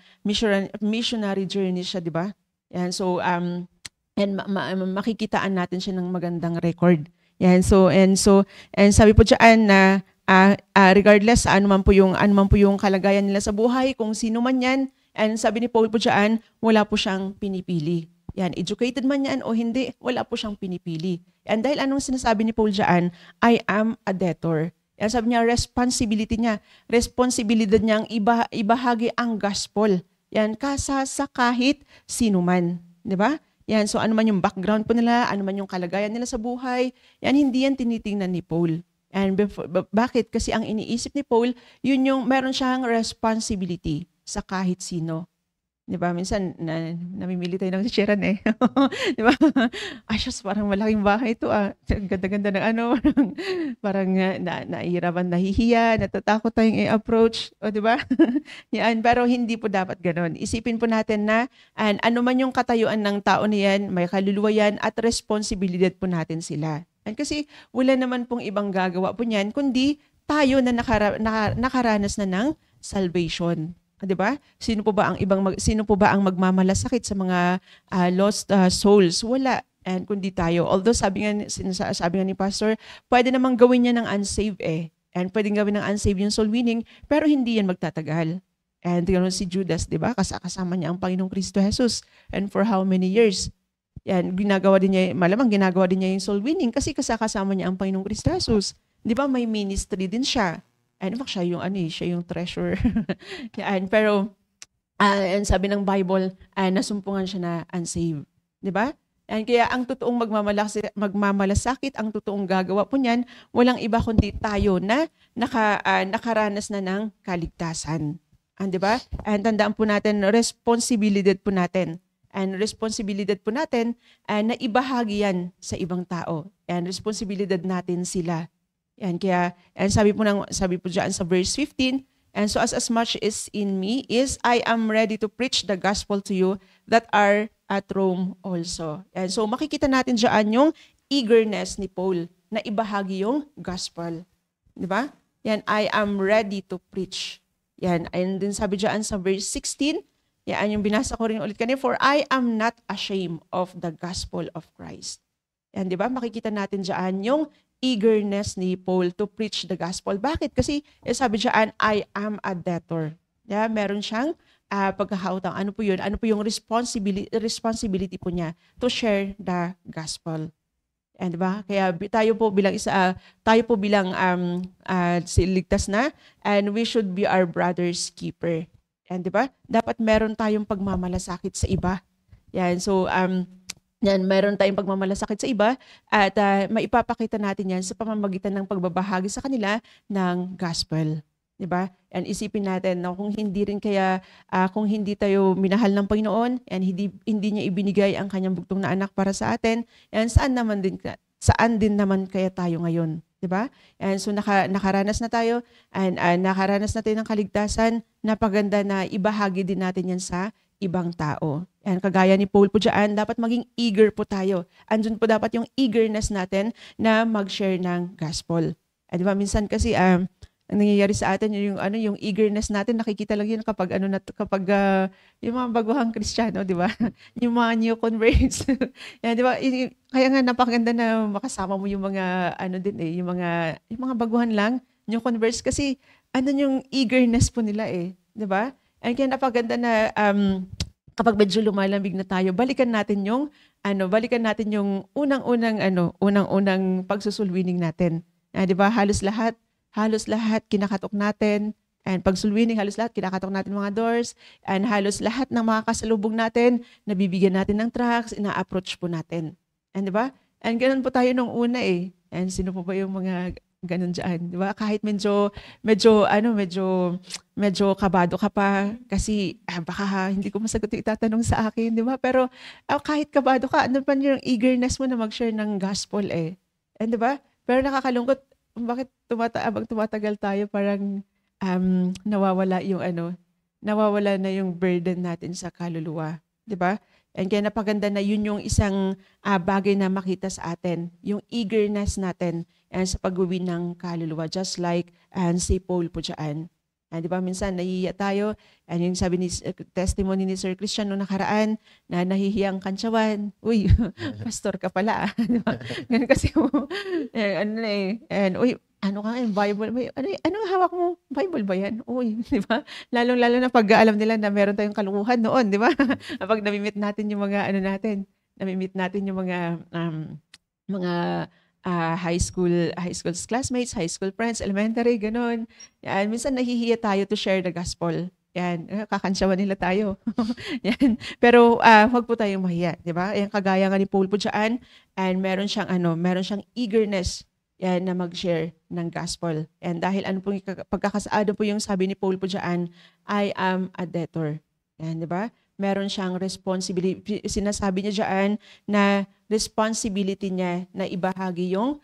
missionary journey siya, di ba? Yan, so makikitaan natin siya ng magandang record. Yan, so sabi po diyan na regardless ano man po yung kalagayan nila sa buhay, kung sino man yan, and sabi ni Paul po diyan, wala po siyang pinipili. Yan, educated man yan o hindi, wala po siyang pinipili. And dahil anong sinasabi ni Paul diyan, I am a debtor. Yan, sabi niya, responsibilidad niyang ibahagi ang gospel. Yan, sa kahit sino man. Di ba? Yan, so ano man yung background po nila, ano man yung kalagayan nila sa buhay, yan, hindi yan tinitingnan ni Paul. And bakit? Kasi ang iniisip ni Paul, yun yung meron siyang responsibility sa kahit sino. Di ba? Minsan, namimili tayo ng sishiran Di ba? Ay, just parang malaking bahay ito Ganda-ganda ng parang naihirapan, nahihiya, natatakot tayong i-approach. O, di ba? Yan, pero hindi po dapat ganon. Isipin po natin na ano man yung katayuan ng tao niyan, may kaluluwa yan at responsibilidad po natin sila. Kasi wala naman pong ibang gagawa po niyan, kundi tayo na nakaranas na ng salvation. 'Di ba? Sino po ba ang magmamalasakit sa mga lost souls? Wala. And kundi tayo. Although sabi nga ni Pastor, pwede namang gawin niya ng unsaved And pwedeng gawin ng unsaved yung soul winning, pero hindi yan magtatagal. And ganoon si Judas, 'di ba? Kasama niya ang Panginoong Kristo Jesus. And for how many years? Yan, malamang ginagawa din niya yung soul winning kasi kasama niya ang Panginoong Kristo Jesus. 'Di ba? May ministry din siya. And in fact, siya yung treasurer. Yan, pero sabi ng Bible, nasumpungan siya na unsaved. 'Di ba? And kaya ang totoong magmamalasakit, ang totoong gagawa po niyan, walang iba kundi tayo na nakaranas na ng kaligtasan. 'Di ba? And tandaan po natin, responsibilidad po natin. And responsibilidad po natin na ibahagi yan sa ibang tao. And responsibilidad natin sila. Yan, kaya sabi po diyan sa verse 15, and so as much as in me is I am ready to preach the gospel to you that are at Rome also. And so makikita natin diyan yung eagerness ni Paul na ibahagi yung gospel. 'Di ba? Yan, I am ready to preach. Yan, and then sabi diyan sa verse 16, yan yung binasa ko rin ulit kanina, for I am not ashamed of the gospel of Christ. Yan, di ba? Makikita natin dyan yung eagerness ni Paul to preach the gospel. Bakit? Kasi sabi dyan, I am a debtor. Yeah, meron siyang pagkakautang. Ano po yun? Ano po yung responsibility po niya to share the gospel. Yan, di ba? Kaya tayo po bilang ligtas na, and we should be our brother's keeper. Yan, di ba? Dapat meron tayong pagmamalasakit sa iba. Yan, so meron tayong pagmamalasakit sa iba at maipapakita natin yan sa pamamagitan ng pagbabahagi sa kanila ng gospel. Di ba? And isipin natin na kung hindi tayo minahal ng Panginoon, and hindi niya ibinigay ang kanyang bugtong na anak para sa atin, yan saan din naman kaya tayo ngayon? 'Di ba? And so nakaranas na tayo and nakaranas na tayo ng kaligtasan, napaganda na ibahagi din natin yan sa ibang tao. And kagaya ni Paul po dyan, dapat maging eager po tayo. Andun po dapat yung eagerness natin na mag-share ng gospel. Di ba minsan kasi ang nangyayari sa atin yung eagerness natin, nakikita lang yun kapag yung mga baguhang Kristiyano, di ba? Yung mga new converts. Yan, di ba? Kaya nga napakaganda na makasama mo yung mga yung mga baguhan lang, new converts kasi yung eagerness po nila di ba? And kaya napakaganda na kapag medyo lumalamig na tayo, balikan natin yung unang-unang pagsusulwining natin. Di ba? Halos lahat kinakatok natin. And pag sulwining, halos lahat kinakatok natin mga doors. And halos lahat ng mga kasalubong natin, nabibigyan natin ng tracts, ina-approach po natin. And di ba? And ganun po tayo nung una And sino po ba yung mga ganun dyan? Di ba? Kahit medyo kabado ka pa kasi baka hindi ko masagot yung itatanong sa akin, di ba? Pero kahit kabado ka, ano pa yung eagerness mo na mag-share ng gospel And di ba? Pero nakakalungkot, bakit tumatagal tayo parang nawawala na yung burden natin sa kaluluwa, 'di ba? And kaya napaganda na yun yung isang bagay na makita sa atin, yung eagerness natin sa pagwiwin ng kaluluwa, just like si Paul po dyan. Di ba minsan nahihiya tayo, yung sabi ni testimony ni Sir Christian noong nakaraan na nahihiyang kantsawan. Uy, pastor ka pala. Di ba? Ganun kasi and uy, ano ka Bible? Anong hawak mo? Bible ba yan? Uy, di ba? Lalong-lalo na pag alam nila na meron tayong kalukuhan noon, di ba? Pag namimit natin yung mga namimit natin yung mga high school classmates, high school friends, elementary, ganun. Yan, minsan nahihiya tayo to share the gospel. Yan, kakansyawan nila tayo. Yan. Pero huwag po tayong mahiya, di ba? Yan, kagaya nga ni Paul po dyan, and meron siyang eagerness na mag-share ng gospel. And dahil pagkakasaado po yung sabi ni Paul po dyan, I am a debtor. Yan, di ba? Meron siyang responsibility. Sinasabi niya dyan na responsibility niya na ibahagi yung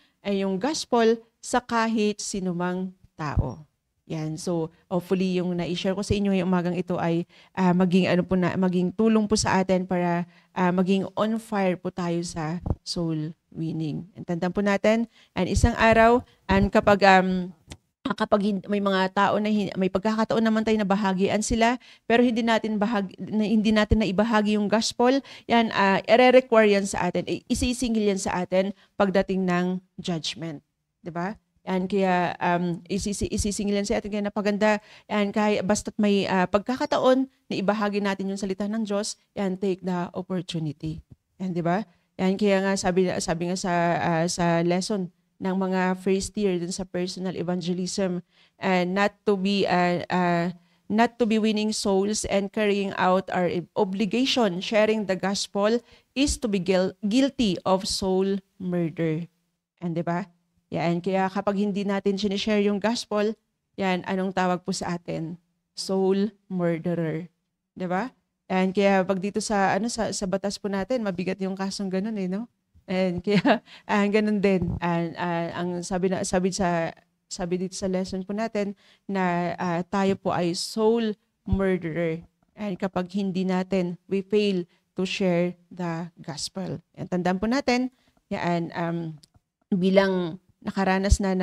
gospel sa kahit sinumang tao. Yan. So, hopefully yung na-share ko sa inyo ngayong umagang ito ay maging tulong po sa atin para maging on fire po tayo sa soul winning. And tandaan po natin, isang araw, kapag may mga tao na may pagkakataon naman tayo na bahagian sila pero hindi natin na ibahagi yung gospel, yan ire-require yan sa atin, isisingil yan sa atin pagdating ng judgment, 'di ba? Yan kaya isisingil yan sa atin, kaya napaganda yan kaya basta't may pagkakataon na ibahagi natin yung salita ng Diyos, yan take the opportunity. Yan, 'di ba? Yan kaya nga sabi nga sa lesson ng mga first year dun sa personal evangelism, and not to be winning souls and carrying out our obligation, sharing the gospel, is to be guilty of soul murder. And di ba? Yan, kaya kapag hindi natin sinishare yung gospel, yan, anong tawag po sa atin? Soul murderer. Di ba? And kaya pag dito sa batas po natin, mabigat yung kasong ganun no? And kaya ganun din ang sabi dito sa lesson po natin na tayo po ay soul murderer, and kapag hindi natin we fail to share the gospel. And tandaan po natin yan, bilang nakaranas na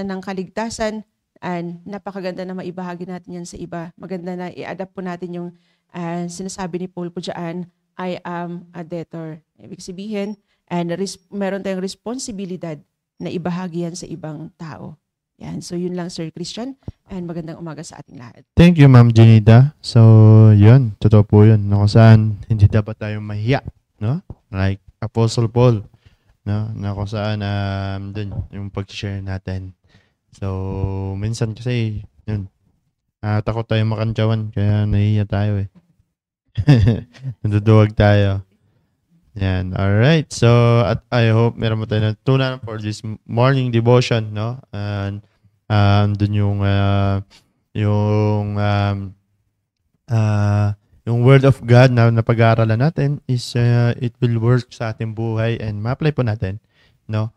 ng kaligtasan, and napakaganda na maibahagi natin yan sa iba. Maganda na i-adapt po natin yung sinasabi ni Paul po dyan, I am a debtor. Ibig sabihin, meron tayong responsibilidad na ibahagi yan sa ibang tao. Yan. So yun lang, Sir Christian, and magandang umaga sa ating lahat. Thank you, Ma'am Janita. So, yun. Totoo po yun. No, kung saan hindi dapat tayong mahiya. No? Like Apostle Paul. No? Na kung saan dun, yung pag-share natin. So, minsan kasi, yun. Takot tayong makantyawan, kaya nahiya tayo Nanduduwag tayo. Yan. Alright. So, at I hope meron mo tayo natutunan for this morning devotion, no? And dun yung word of God na napag-aaralan natin is it will work sa ating buhay and ma-apply po natin, no?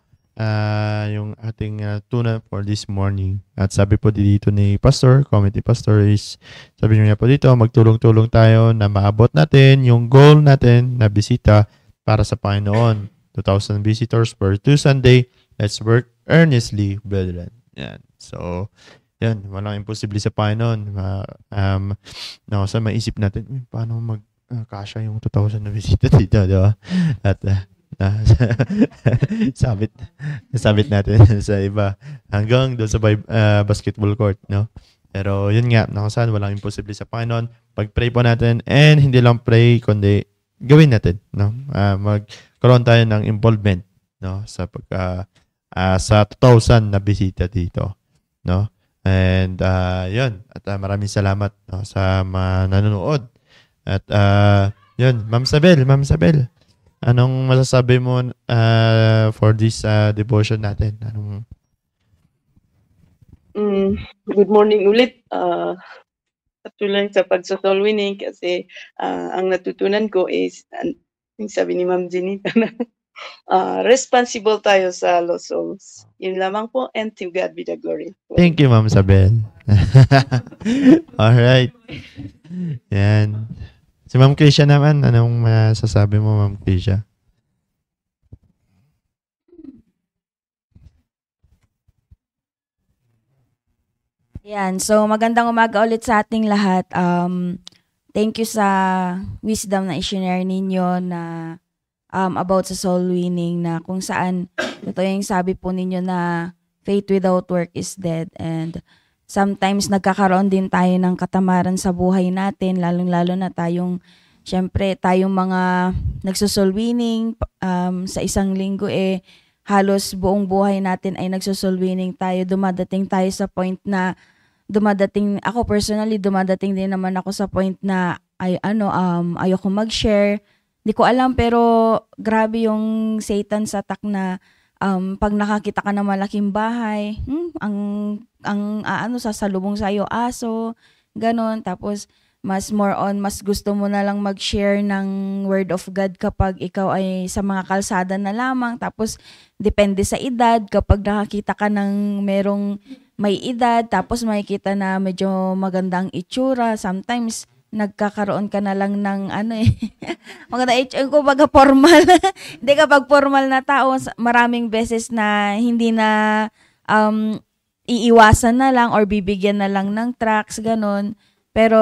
yung ating tuna for this morning. At sabi po dito ni Pastor, Committee Pastor is, sabi niya po dito, magtulong-tulong tayo na maabot natin yung goal natin na bisita para sa Panginoon. 2,000 visitors per Sunday. Let's work earnestly, brethren. Yan. So, yan. Walang imposible sa Panginoon. Sa maisip natin, paano kasya yung 2,000 na bisita dito, di ba? At sabit natin sa iba hanggang doon sa basketball court, no? Pero yun nga, saan walang imposible sa Panginoon. Pag-pray po natin, and hindi lang pray, kundi gawin natin, no? Magkaroon tayo ng involvement, no? Sa sa 2,000 na bisita dito, no? And yun, at maraming salamat, no, sa nanonood. At yun, Ma'am Sabel, anong masasabi mo for this devotion natin? Good morning ulit. Patuloy sa pagsosoul winning kasi ang natutunan ko is, yung sabi ni Ma'am Jenita na responsible tayo sa lost souls. Yun lamang po, and to God be the glory. Thank you, Ma'am Sabel. Alright. Yan. Si Ma'am Krisha naman, anong masasabi mo, Ma'am Krisha? Yan. So, magandang umaga ulit sa ating lahat. Thank you sa wisdom na i-share ninyo na about sa soul winning, na kung saan ito yung sabi po ninyo na faith without work is dead, and sometimes nagkakaroon din tayo ng katamaran sa buhay natin, lalong-lalo na syempre tayong mga nagsosoul winning sa isang linggo, halos buong buhay natin ay nagsosoul winning tayo. Dumadating tayo sa point na ako personally, dumadating din naman ako sa point na ayoko mag-share. Hindi ko alam, pero grabe yung Satan's attack na pag nakakita ka ng malaking bahay, sasalubong sa'yo aso, ganon. Tapos, mas gusto mo na lang mag-share ng word of God kapag ikaw ay sa mga kalsada na lamang. Tapos, depende sa edad, kapag nakakita ka ng merong may edad, tapos makikita na medyo magandang itsura, sometimes, nagkakaroon ka na lang ng maganda kumbaga formal. Hindi, kapag formal na tao, maraming beses na hindi na iiwasan na lang or bibigyan na lang ng tracks, ganon. Pero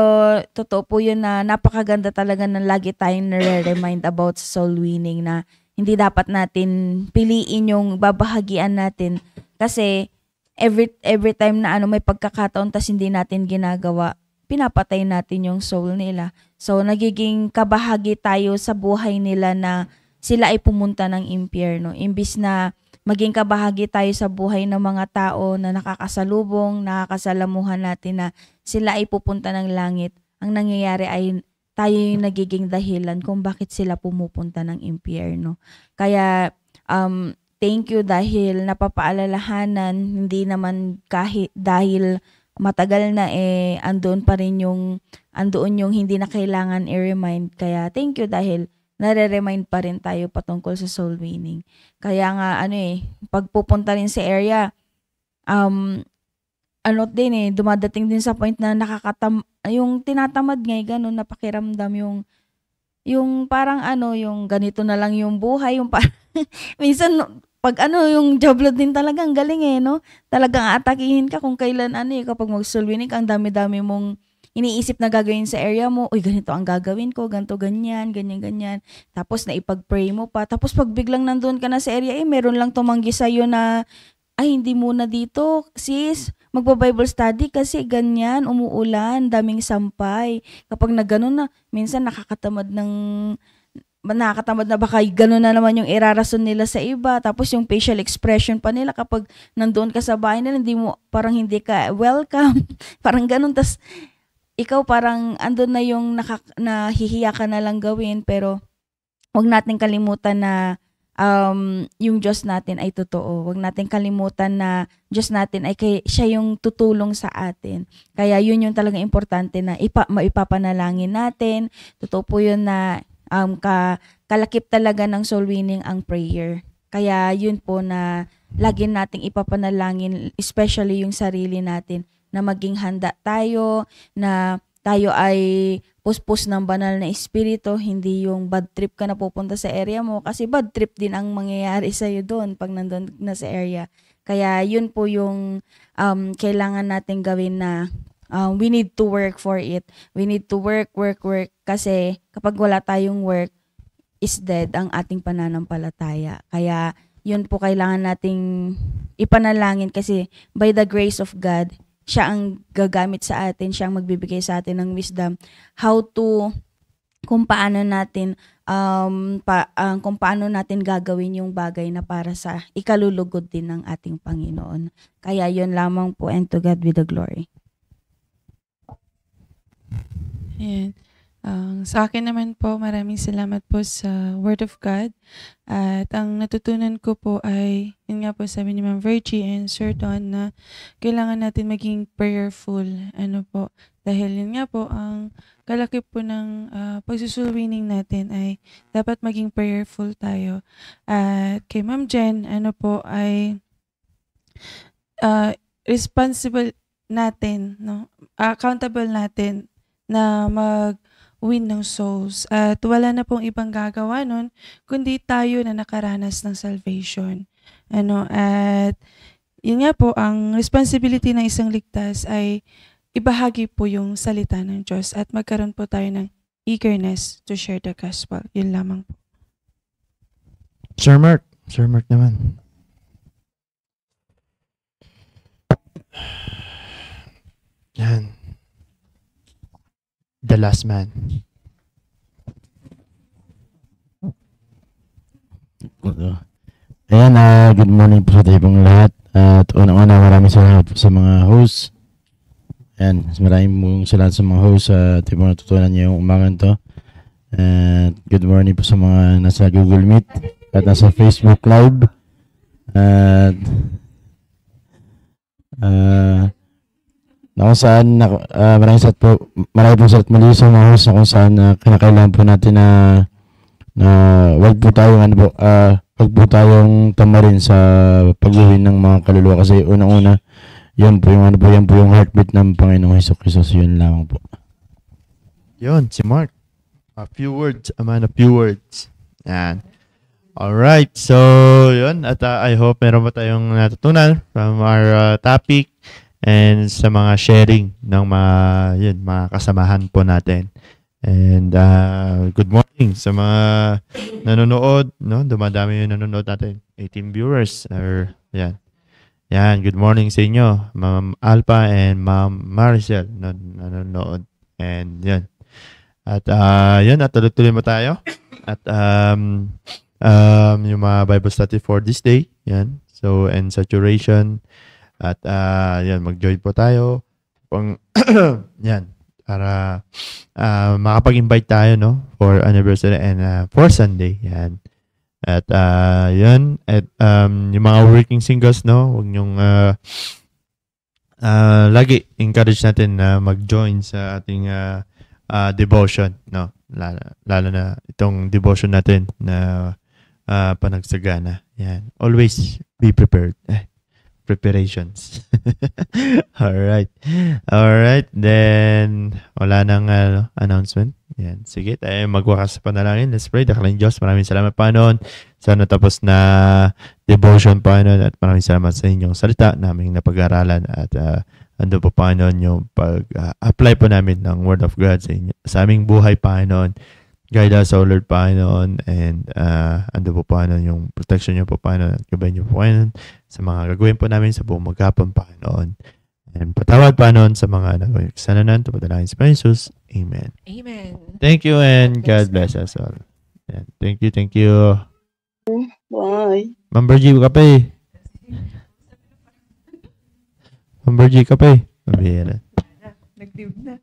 totoo po yun na napakaganda talaga na lagi tayong nare-remind about soul winning, na hindi dapat natin piliin yung babahagian natin, kasi every time na may pagkakataon tas hindi natin ginagawa, pinapatay natin yung soul nila. So, nagiging kabahagi tayo sa buhay nila na sila ay pumunta ng impyerno. Imbis na maging kabahagi tayo sa buhay ng mga tao na nakakasalubong, nakakasalamuhan natin na sila ay pupunta ng langit, ang nangyayari ay tayo yung nagiging dahilan kung bakit sila pumupunta ng impyerno. Kaya, thank you dahil napapaalalahanan, hindi naman dahil matagal na andoon yung hindi na kailangan i-remind. Kaya thank you dahil nare-remind pa rin tayo patungkol sa soul winning. Kaya nga pag pupunta rin sa area, dumadating din sa point na yung tinatamad ganun na pakiramdam, yung parang yung ganito na lang yung buhay, yung minsan pag yung joblot din talaga, ang galing no? Talagang aatakihin ka kung kailan kapag mag-soul winning ka, ang dami-dami mong iniisip na gagawin sa area mo. Uy, ganito ang gagawin ko, ganito, ganyan. Tapos naipag-pray mo pa. Tapos pag biglang nandun ka na sa area, meron lang tumanggi sa'yo na, ay, hindi muna dito, sis. Magpa-Bible study kasi ganyan, umuulan, daming sampay. Kapag na minsan nakakatamad na baka gano'n na naman yung irarason nila sa iba. Tapos yung facial expression pa nila kapag nandoon ka sa bahay nila, parang hindi ka welcome. Parang gano'n. Tas ikaw parang andun na yung nahihiya ka na lang gawin. Pero huwag natin kalimutan na yung Diyos natin ay totoo. Huwag natin kalimutan na Diyos natin ay siya yung tutulong sa atin. Kaya yun yung talagang importante na maipapanalangin natin. Totoo po yun na kalakip talaga ng soul winning ang prayer. Kaya yun po na lagi nating ipapanalangin, especially yung sarili natin, na maging handa tayo, na tayo ay puspos ng banal na espiritu, hindi yung bad trip ka na pupunta sa area mo, kasi bad trip din ang mangyayari sa'yo doon pag nandun na sa area. Kaya yun po yung kailangan natin gawin na we need to work for it. We need to work. Kasi kapag wala tayong work, is dead ang ating pananampalataya. Kaya yun po kailangan nating ipanalangin kasi by the grace of God, siya ang gagamit sa atin, siya ang magbibigay sa atin ng wisdom kung paano natin gagawin yung bagay na para sa ikalulugod din ng ating Panginoon. Kaya yun lamang po, and to God be the glory. Ayan. Sa akin naman po, maraming salamat po sa Word of God. At ang natutunan ko po ay, yun nga po sabi ni Ma'am Virgie and Sir Don, na kailangan natin maging prayerful. Dahil yun nga po, ang kalaki po ng pagsusulwining natin ay dapat maging prayerful tayo. At kay Ma'am Jen, ay responsible natin, accountable natin na mag-win ng souls. At wala na pong ibang gagawa nun, kundi tayo na nakaranas ng salvation. At yun nga po, ang responsibility ng isang ligtas ay ibahagi po yung salita ng Diyos at magkaroon po tayo ng eagerness to share the gospel. Yun lamang po. Sir Mark naman. Yan. The last man. Ayan, good morning po sa tayo pong lahat. At unang-una, maraming salamat po sa mga hosts. Ayan, maraming pong salamat sa mga hosts sa tayo pong natutunan niyo yung umagang to. And good morning po sa mga nasa Google Meet at nasa Facebook Live. At na kung saan maraming salamat muli sa mga host na kung saan kinakailangan po natin na wag po tayong tamarin sa pagluhin ng mga kaluluwa kasi unang-una yan po yung heartbeat ng Panginoong Hesus. Yun lamang po. Yun, si Mark. A few words. Yan. Alright, so yun. At I hope meron pa tayong natutunan from our topic and sa mga sharing ng mga kasamahan po natin. And good morning sa mga nanonood, no? Dumadami yung nanonood natin. 18 viewers or yan. Yan, good morning sa inyo, Ma'am Alpha and Ma'am Maricel nanonood. And yan. At yun, at tuloy-tuloy mo tayo. At yung mga Bible study for this day, yan. So, and saturation. At yan, mag-join po tayo. Yan, para makapag-invite tayo, no, for anniversary and for Sunday. Yan. At yun, at yung mga working singles, no, huwag nyong lagi encourage natin na mag-join sa ating devotion, no. Lalo na itong devotion natin na panagsagana. Yan. Always be prepared. Preparations. Alright. Then, wala nang announcement. Yan. Sige, tayo magwakas sa panalangin. Let's pray. Dakalang Diyos, maraming salamat, Panginoon, sa natapos na devotion, Panginoon, at maraming salamat sa inyong salita naming napag-aralan at ando po, Panginoon, yung pag-apply po namin ng Word of God sa aming buhay, Panginoon. Guide us, O Lord, Panginoon, and ando po, Panginoon, yung protection niyo po, Panginoon, at gabayan niyo po, Panginoon, sa mga gagawin po namin sa buong maghapon, Panginoon. And patawad, Panginoon, sa mga nagawin kasalanan, tupadalangin sa Jesus. Amen. Amen. Thank you, and God bless us all. And thank you. Bye. Ma'am Virgie, kape. Ma'am Virgie, kape. Mabihira. Nag-tube na.